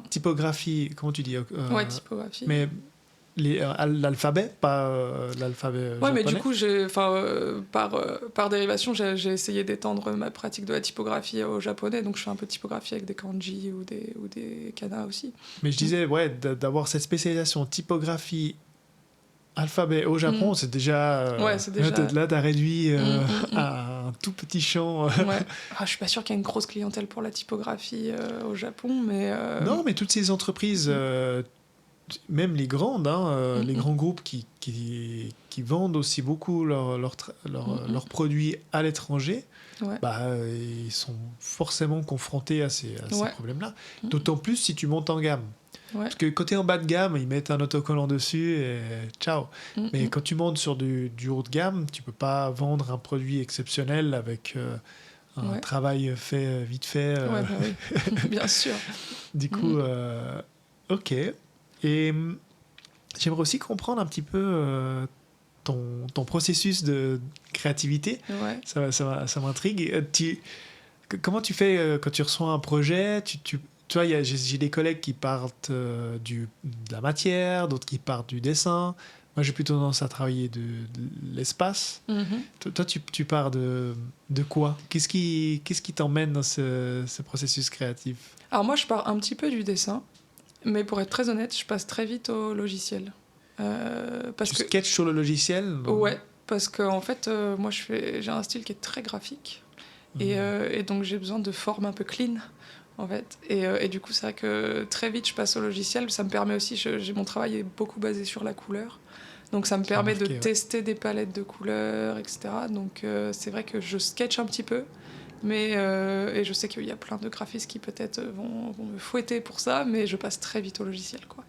typographie, comment tu dis typographie. Mais l'alphabet, pas l'alphabet japonais. Mais du coup, par dérivation, j'ai essayé d'étendre ma pratique de la typographie au japonais, donc je fais un peu de typographie avec des kanji ou des kana aussi. Mais je disais, d'avoir cette spécialisation typographie alphabet au Japon, c'est déjà... c'est déjà... Là, t'as réduit à un tout petit champ. Je suis pas sûre qu'il y ait une grosse clientèle pour la typographie au Japon, mais... Non, mais toutes ces entreprises... même les grandes, les grands groupes qui vendent aussi beaucoup leurs produits à l'étranger, ils sont forcément confrontés à ces problèmes-là. D'autant plus si tu montes en gamme. Parce que quand tu es en bas de gamme, ils mettent un autocollant dessus et ciao. Mais quand tu montes sur du haut de gamme, tu peux pas vendre un produit exceptionnel avec un travail fait vite fait. Oui, bien sûr. Du coup, ok. Et j'aimerais aussi comprendre un petit peu ton processus de créativité. Ça m'intrigue. Comment tu fais quand tu reçois un projet? Tu vois, j'ai des collègues qui partent de la matière, d'autres qui partent du dessin. Moi, j'ai plutôt tendance à travailler de l'espace. Toi, tu pars de quoi? Qu'est-ce qui t'emmène dans ce processus créatif? Alors moi, je pars un petit peu du dessin. Mais pour être très honnête, je passe très vite au logiciel. Tu sketches sur le logiciel? Ouais, parce que en fait, moi j'ai un style qui est très graphique. Et donc j'ai besoin de formes un peu clean, en fait. Et du coup, c'est vrai que très vite, je passe au logiciel. Ça me permet aussi, mon travail est beaucoup basé sur la couleur. Donc ça me permet de tester des palettes de couleurs, etc. Donc c'est vrai que je sketch un petit peu. Mais et je sais qu'il y a plein de graphistes qui peut-être vont me fouetter pour ça, mais je passe très vite au logiciel, quoi.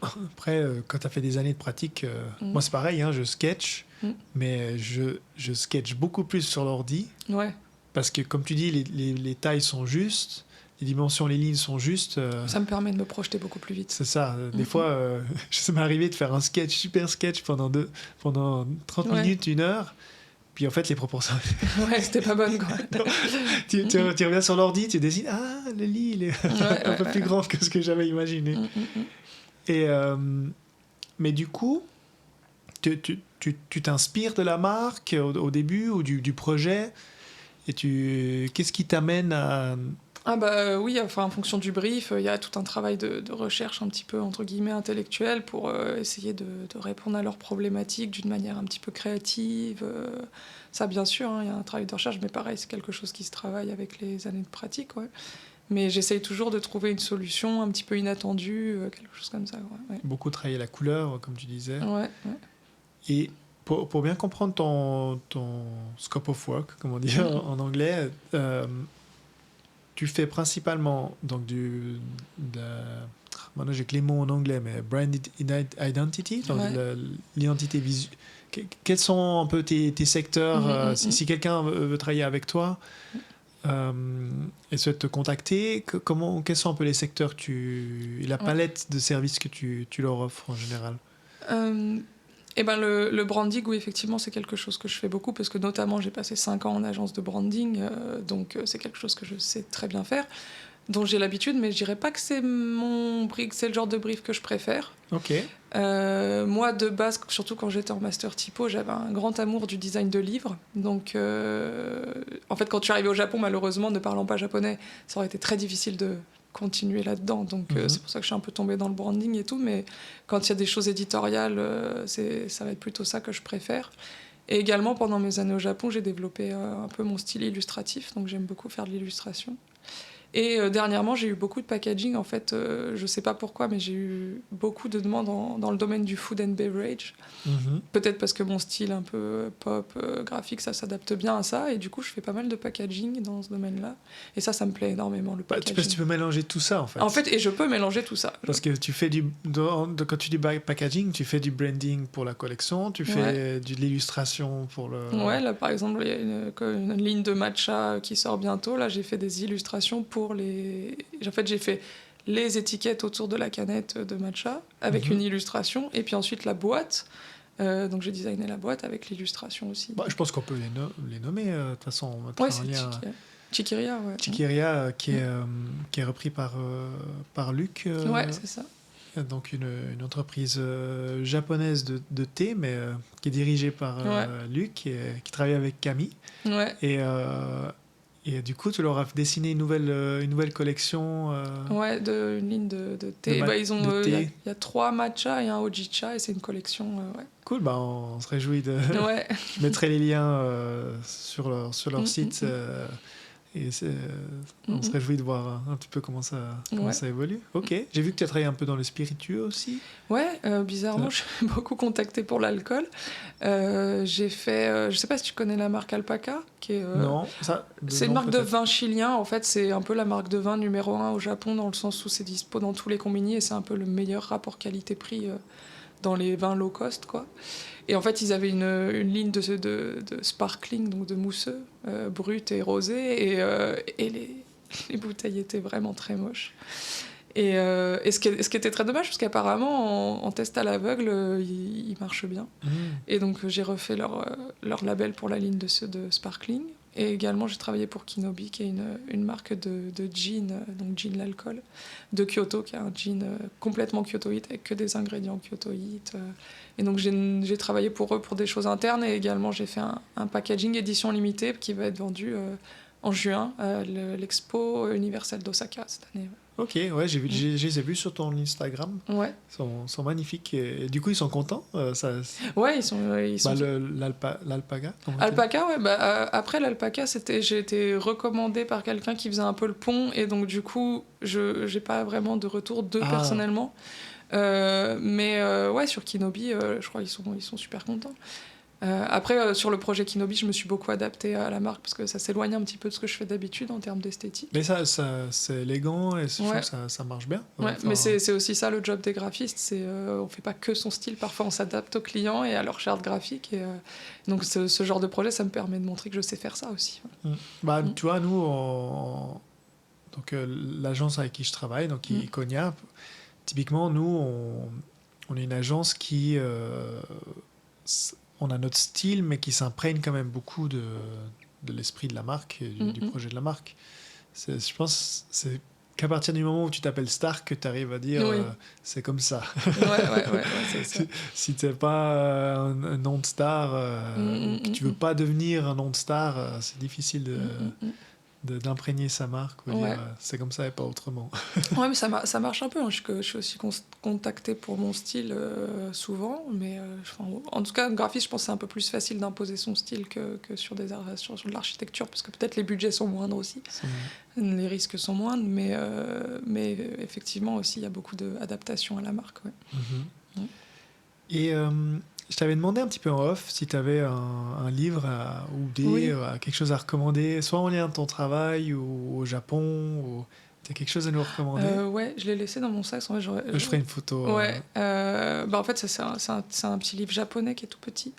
Après, quand tu as fait des années de pratique, moi c'est pareil, je sketch, mais je sketch beaucoup plus sur l'ordi. Ouais. Parce que comme tu dis, les tailles sont justes, les dimensions, les lignes sont justes. Ça me permet de me projeter beaucoup plus vite. C'est ça. Des fois, ça m'est arrivé de faire un super sketch pendant 30 minutes, 1 heure. Puis en fait, les proportions... c'était pas bonne, quoi. tu reviens sur l'ordi, tu dessines, le lit, il est un peu plus grand que ce que j'avais imaginé. Et, mais du coup, tu t'inspires de la marque au début ou du projet, et qu'est-ce qui t'amène à... Oui, en fonction du brief, il y a tout un travail de recherche un petit peu, entre guillemets, intellectuelle pour essayer de répondre à leurs problématiques d'une manière un petit peu créative. Ça, bien sûr, il y a un travail de recherche, mais pareil, c'est quelque chose qui se travaille avec les années de pratique. Ouais. Mais j'essaye toujours de trouver une solution un petit peu inattendue, quelque chose comme ça. Ouais. Beaucoup travailler la couleur, comme tu disais. Ouais. Et pour bien comprendre ton scope of work, comme on dit en anglais... tu fais principalement donc maintenant j'ai que les mots en anglais, mais brand identity, donc l'identité visuelle. Quels sont un peu tes secteurs si quelqu'un veut travailler avec toi et souhaite te contacter, quels sont un peu les secteurs la palette de services que tu leur offres en général? Le branding, oui, effectivement, c'est quelque chose que je fais beaucoup parce que notamment j'ai passé 5 ans en agence de branding, donc c'est quelque chose que je sais très bien faire, dont j'ai l'habitude, mais je dirais pas que c'est c'est le genre de brief que je préfère. Ok. Moi, de base, surtout quand j'étais en master typo, j'avais un grand amour du design de livres. Donc, en fait, quand je suis arrivée au Japon, malheureusement, ne parlant pas japonais, ça aurait été très difficile de continuer là-dedans. Donc, c'est pour ça que je suis un peu tombée dans le branding et tout. Mais quand il y a des choses éditoriales, ça va être plutôt ça que je préfère. Et également, pendant mes années au Japon, j'ai développé un peu mon style illustratif. Donc, j'aime beaucoup faire de l'illustration. Et dernièrement, j'ai eu beaucoup de packaging. En fait, je sais pas pourquoi, mais j'ai eu beaucoup de demandes dans le domaine du food and beverage. Peut-être parce que mon style un peu pop, graphique, ça s'adapte bien à ça. Et du coup, je fais pas mal de packaging dans ce domaine-là. Et ça me plaît énormément, le packaging. Parce que tu peux mélanger tout ça, en fait. En fait, et je peux mélanger tout ça. Parce que tu fais quand tu dis packaging, tu fais du branding pour la collection, tu fais de l'illustration pour le... Ouais, là, par exemple, il y a une ligne de matcha qui sort bientôt. Là, j'ai fait des illustrations pour les... En fait, j'ai fait les étiquettes autour de la canette de matcha avec une illustration, et puis ensuite la boîte. Donc j'ai designé la boîte avec l'illustration aussi. Je pense qu'on peut les nommer de toute façon. Ouais, c'est Chikiria. Ouais. Chikiria qui est repris par Luc. Ouais, c'est ça. Donc une entreprise japonaise de thé, mais qui est dirigée par Luc, qui travaille avec Camille. Ouais. Et du coup, tu leur as dessiné une nouvelle collection. Ouais, une ligne de thé. Il y a 3 matchas et un hojicha, et c'est une collection. Ouais. Cool, on se réjouit de... Ouais. Je mettrai les liens sur leur site. Et on se réjouit de voir un petit peu comment ça évolue. Ok. J'ai vu que tu as travaillé un peu dans le spiritueux aussi. Ouais, bizarrement, je suis beaucoup contactée pour l'alcool. J'ai fait... je sais pas si tu connais la marque Alpaca, qui est... Non, c'est une marque de vin chilien. En fait, c'est un peu la marque de vin numéro 1 au Japon, dans le sens où c'est dispo dans tous les combini, et c'est un peu le meilleur rapport qualité-prix dans les vins low cost, quoi. Et en fait, ils avaient une ligne de sparkling, donc de mousseux, brut et rosé, et les bouteilles étaient vraiment très moches. Et ce qui était très dommage, parce qu'apparemment, en test à l'aveugle, ils marchent bien. Et donc, j'ai refait leur label pour la ligne de sparkling. Et également, j'ai travaillé pour Kinobi, qui est une marque de gin, donc gin l'alcool, de Kyoto, qui est un gin complètement kyotoïte, avec que des ingrédients kyotoïtes. Et donc, j'ai travaillé pour eux pour des choses internes, et également, j'ai fait un packaging édition limitée qui va être vendu en juin à l'expo universelle d'Osaka cette année. Ok, ouais, je les ai vus sur ton Instagram. Ouais. Ils sont magnifiques. Et du coup, ils sont contents. Ouais, ils sont l'alpaga. Alpaca, ouais. Après l'alpaca, j'ai été recommandée par quelqu'un qui faisait un peu le pont, et donc du coup, j'ai pas vraiment de retour personnellement. Mais ouais, sur Kinobi, je crois qu'ils sont super contents. Après, sur le projet Kinobi, je me suis beaucoup adaptée à la marque parce que ça s'éloigne un petit peu de ce que je fais d'habitude en termes d'esthétique. Mais ça c'est élégant et je trouve que ça marche bien. Ouais, mais c'est aussi ça le job des graphistes. On fait pas que son style, parfois on s'adapte aux clients et à leur charte graphique. Et, donc ce genre de projet, ça me permet de montrer que je sais faire ça aussi. Tu vois, nous, donc, l'agence avec qui je travaille, donc Iconia, typiquement, nous, on est une agence qui... on a notre style, mais qui s'imprègne quand même beaucoup de l'esprit de la marque et du projet de la marque. Je pense c'est qu'à partir du moment où tu t'appelles Stark, que tu arrives à dire c'est comme ça. Ouais, c'est ça. Si tu n'es pas un nom de star, que tu ne veux pas devenir un nom de star, c'est difficile d'imprégner sa marque ou dire c'est comme ça et pas autrement. Ouais, mais ça marche un peu. Je suis aussi contactée pour mon style souvent, mais en tout cas, graphiste, je pense que c'est un peu plus facile d'imposer son style que sur sur de l'architecture, parce que peut-être les budgets sont moindres aussi, les risques sont moindres, mais effectivement aussi il y a beaucoup d'adaptation à la marque. Ouais. Et je t'avais demandé un petit peu en off si tu avais un livre ou quelque chose à recommander, soit en lien de ton travail ou au Japon, T'as quelque chose à nous recommander? Ouais, je l'ai laissé dans mon sac. En fait, Je ferai une photo. Ouais. En fait, c'est un petit livre japonais qui est tout petit.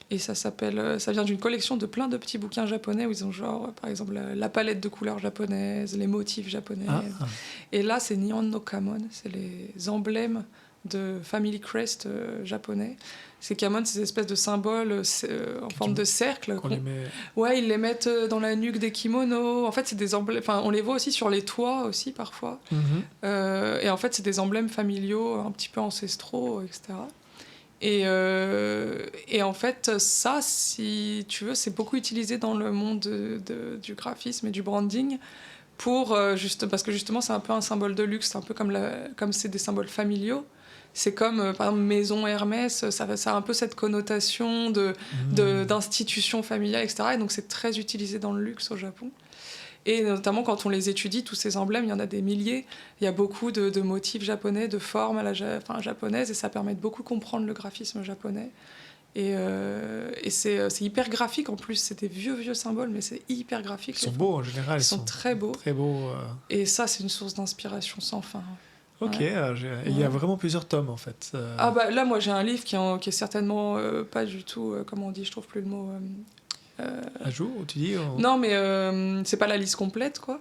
Et ça s'appelle... Ça vient d'une collection de plein de petits bouquins japonais où ils ont genre, par exemple, la palette de couleurs japonaise, les motifs japonais. Ah. Et là, c'est Nihon no Kamon. C'est les emblèmes de Family Crest japonais. Ces kamon, c'est des espèces de symboles en forme de cercle. Ouais, ils les mettent dans la nuque des kimonos. En fait, c'est des emblèmes. Enfin, on les voit aussi sur les toits aussi parfois. Et en fait, c'est des emblèmes familiaux, un petit peu ancestraux, etc. Et en fait, ça, si tu veux, c'est beaucoup utilisé dans le monde du graphisme et du branding parce que justement, c'est un peu un symbole de luxe. C'est un peu comme c'est des symboles familiaux. C'est comme, par exemple, Maison Hermès, ça a un peu cette connotation d'institution familiale, etc. Et donc, c'est très utilisé dans le luxe au Japon. Et notamment, quand on les étudie, tous ces emblèmes, il y en a des milliers. Il y a beaucoup de motifs japonais, de formes japonaises, et ça permet de beaucoup comprendre le graphisme japonais. Et c'est hyper graphique, en plus. C'est des vieux symboles, mais c'est hyper graphique. Ils sont beaux, en général. Ils sont très beaux. Très beaux. Et ça, c'est une source d'inspiration sans fin. Ok, il y a vraiment plusieurs tomes en fait. Ah bah là, moi j'ai un livre qui est certainement pas du tout, comment on dit, je trouve plus le mot. À jour, tu dis Non, mais c'est pas la liste complète, quoi.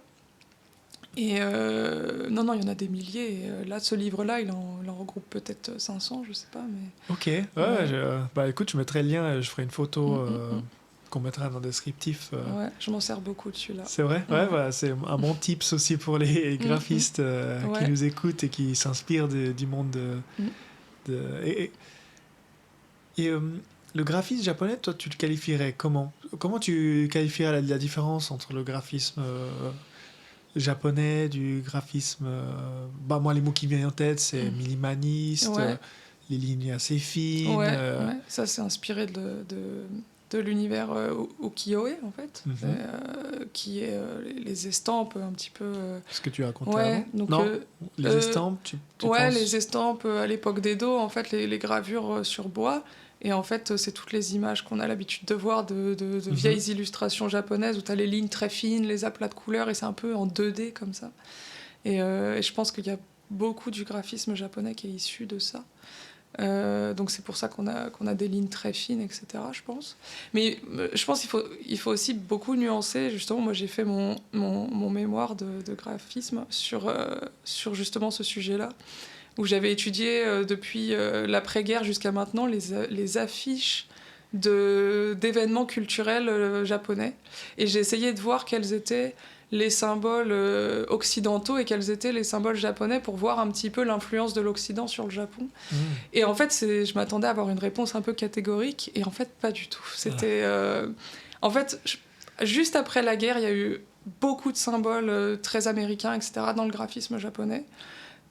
Et non, il y en a des milliers. Et, là, ce livre-là, il en regroupe peut-être 500, je sais pas. Mais... Ok, bah écoute, je mettrai le lien, je ferai une photo qu'on mettra dans le descriptif. Ouais, je m'en sers beaucoup dessus là. C'est vrai, ouais, voilà, c'est un bon tips aussi pour les graphistes qui nous écoutent et qui s'inspirent du monde et le graphisme japonais, toi, tu le qualifierais comment? Comment tu qualifierais la différence entre le graphisme japonais, du graphisme... Bah, moi, les mots qui me viennent en tête, c'est minimaliste, les lignes assez fines... Ouais. Ça, c'est inspiré de l'univers ukiyo-e, en fait, qui est les estampes un petit peu... Ce que tu as raconté avant. Donc, les estampes, tu penses... les estampes à l'époque d'Edo, en fait, les gravures sur bois. Et en fait, c'est toutes les images qu'on a l'habitude de voir de vieilles illustrations japonaises où tu as les lignes très fines, les aplats de couleurs, et c'est un peu en 2D comme ça. Et je pense qu'il y a beaucoup du graphisme japonais qui est issu de ça. Donc c'est pour ça qu'on a des lignes très fines, etc., je pense. Mais je pense qu'il faut aussi beaucoup nuancer. Justement, moi, j'ai fait mon mémoire de graphisme sur justement ce sujet-là, où j'avais étudié depuis l'après-guerre jusqu'à maintenant les affiches d'événements culturels japonais. Et j'ai essayé de voir quels étaient les symboles occidentaux et quels étaient les symboles japonais pour voir un petit peu l'influence de l'Occident sur le Japon. Et en fait, je m'attendais à avoir une réponse un peu catégorique, et en fait, pas du tout. C'était... En fait, juste après la guerre, il y a eu beaucoup de symboles très américains, etc., dans le graphisme japonais,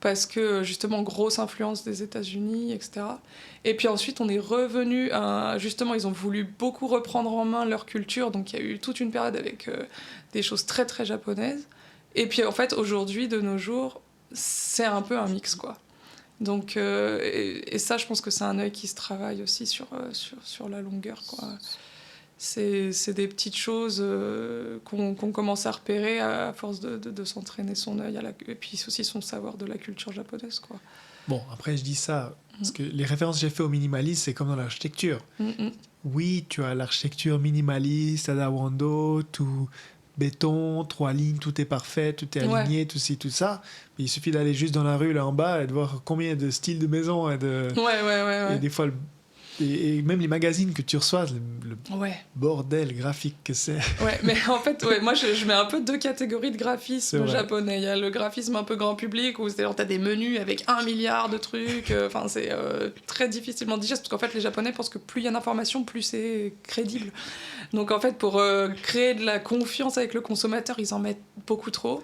parce que justement grosse influence des États-Unis, etc. Et puis ensuite on est revenu justement, ils ont voulu beaucoup reprendre en main leur culture, donc il y a eu toute une période avec des choses très très japonaises. Et puis en fait aujourd'hui, de nos jours, c'est un peu un mix, quoi. Donc et ça, je pense que c'est un œil qui se travaille aussi sur la longueur, quoi. C'est des petites choses qu'on commence à repérer à force de s'entraîner son œil, et puis aussi son savoir de la culture japonaise, quoi. Bon, après, je dis ça, parce que les références que j'ai fait au minimalisme, c'est comme dans l'architecture. Oui, tu as l'architecture minimaliste, Adawando, tout béton, 3 lignes, tout est parfait, tout est aligné, tout ci, tout ça. Mais il suffit d'aller juste dans la rue, là en bas, et de voir combien de styles de maisons et et des fois... Et même les magazines que tu reçois, le bordel graphique que c'est. Ouais, mais en fait, moi je mets un peu 2 catégories de graphisme japonais. Il y a le graphisme un peu grand public, où c'est-à-dire t'as des menus avec 1 milliard de trucs. Enfin, c'est très difficilement digeste, parce qu'en fait les Japonais pensent que plus il y a d'informations, plus c'est crédible. Donc en fait, pour créer de la confiance avec le consommateur, ils en mettent beaucoup trop.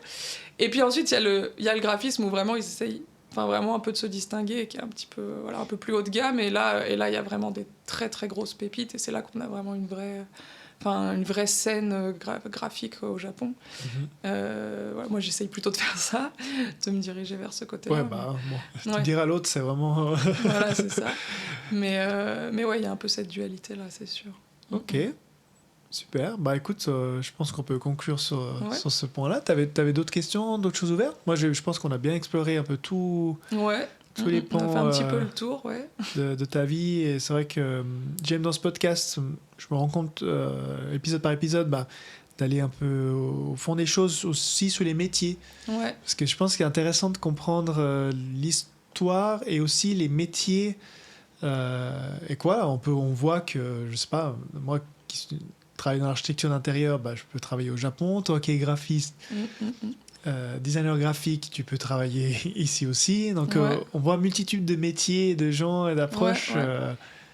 Et puis ensuite, il y a le graphisme où vraiment ils essayent... Enfin, vraiment un peu de se distinguer, qui est un petit peu, un peu plus haut de gamme. Et là, il y a vraiment des très, très grosses pépites. Et c'est là qu'on a vraiment une vraie scène graphique au Japon. Moi, j'essaye plutôt de faire ça, de me diriger vers ce côté-là. Ouais, bah, bon, te dire à l'autre, c'est vraiment... Voilà, c'est ça. Mais ouais, il y a un peu cette dualité-là, c'est sûr. Ok. Super. Bah écoute, je pense qu'on peut conclure sur ce point-là. T'avais d'autres questions, d'autres choses ouvertes? Moi, je pense qu'on a bien exploré un peu tous les pans on a fait un petit peu le tour, de ta vie. Et c'est vrai que j'aime dans ce podcast, je me rends compte, épisode par épisode, d'aller un peu au fond des choses, aussi sur les métiers. Ouais. Parce que je pense qu'il est intéressant de comprendre l'histoire et aussi les métiers. Et quoi, on voit que, je sais pas, moi qui travaille dans l'architecture d'intérieur, je peux travailler au Japon. Toi qui es graphiste, designer graphique, tu peux travailler ici aussi. Donc on voit une multitude de métiers, de gens et d'approches.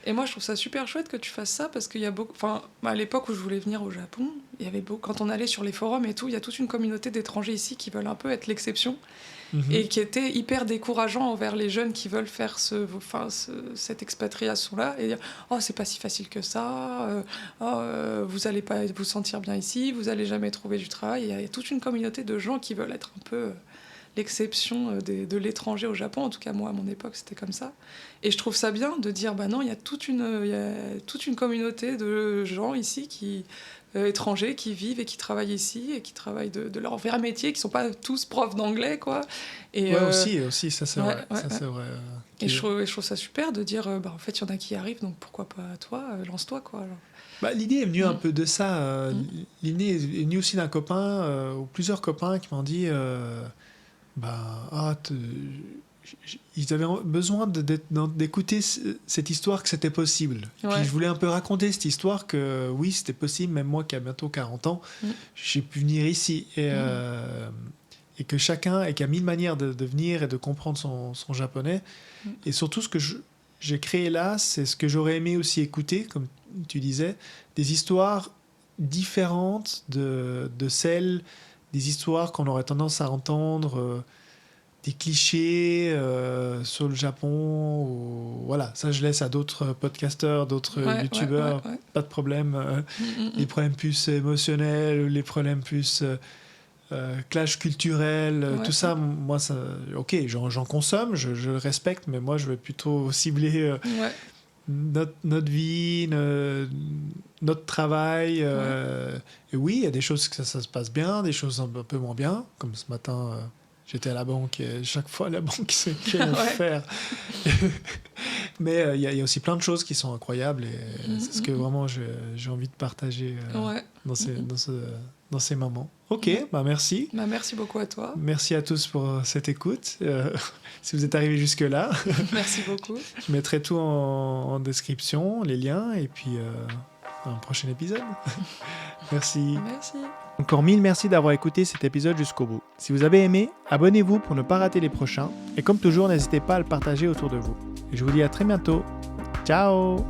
Et moi, je trouve ça super chouette que tu fasses ça parce qu'il y a beaucoup. Enfin, à l'époque où je voulais venir au Japon, il y avait quand on allait sur les forums et tout, il y a toute une communauté d'étrangers ici qui veulent un peu être l'exception. Et qui était hyper décourageant envers les jeunes qui veulent faire cette expatriation-là et dire « Oh, c'est pas si facile que ça, vous allez pas vous sentir bien ici, vous allez jamais trouver du travail. » Il y a toute une communauté de gens qui veulent être un peu l'exception de l'étranger au Japon. En tout cas, moi, à mon époque, c'était comme ça. Et je trouve ça bien de dire « Bah non, il y a toute une communauté de gens ici étrangers qui vivent et qui travaillent ici et qui travaillent de leur vrai métier, qui sont pas tous profs d'anglais, quoi. » Et aussi, ça c'est vrai. C'est vrai et je trouve ça super de dire en fait, il y en a qui y arrivent, donc pourquoi pas toi, lance-toi, quoi. Alors. L'idée est venue un peu de ça. L'idée est venue aussi d'un copain, ou plusieurs copains qui m'ont dit ils avaient besoin d'écouter cette histoire que c'était possible. Puis je voulais un peu raconter cette histoire que oui, c'était possible, même moi qui a bientôt 40 ans, j'ai pu venir ici. Et que chacun, et qu'il y a 1000 manières de venir et de comprendre son japonais. Et surtout, ce que j'ai créé là, c'est ce que j'aurais aimé aussi écouter, comme tu disais, des histoires différentes de celles, des histoires qu'on aurait tendance à entendre... des clichés sur le Japon, voilà, ça je laisse à d'autres podcasteurs, d'autres youtubeurs, pas de problème. Les problèmes plus émotionnels, les problèmes plus clash culturel, tout ça, moi, ça, ok, j'en consomme, je le respecte, mais moi je vais plutôt cibler notre vie, notre travail. Et oui, il y a des choses que ça se passe bien, des choses un peu moins bien, comme ce matin... J'étais à la banque et chaque fois, la banque, c'est quel enfer. Mais il y a aussi plein de choses qui sont incroyables et c'est ce que vraiment j'ai envie de partager dans ces moments. Ok, merci. Merci beaucoup à toi. Merci à tous pour cette écoute. Si vous êtes arrivés jusque-là. Merci beaucoup. Je mettrai tout en description, les liens, et puis un prochain épisode. Merci. Merci. Encore 1000 merci d'avoir écouté cet épisode jusqu'au bout. Si vous avez aimé, abonnez-vous pour ne pas rater les prochains. Et comme toujours, n'hésitez pas à le partager autour de vous. Et je vous dis à très bientôt. Ciao!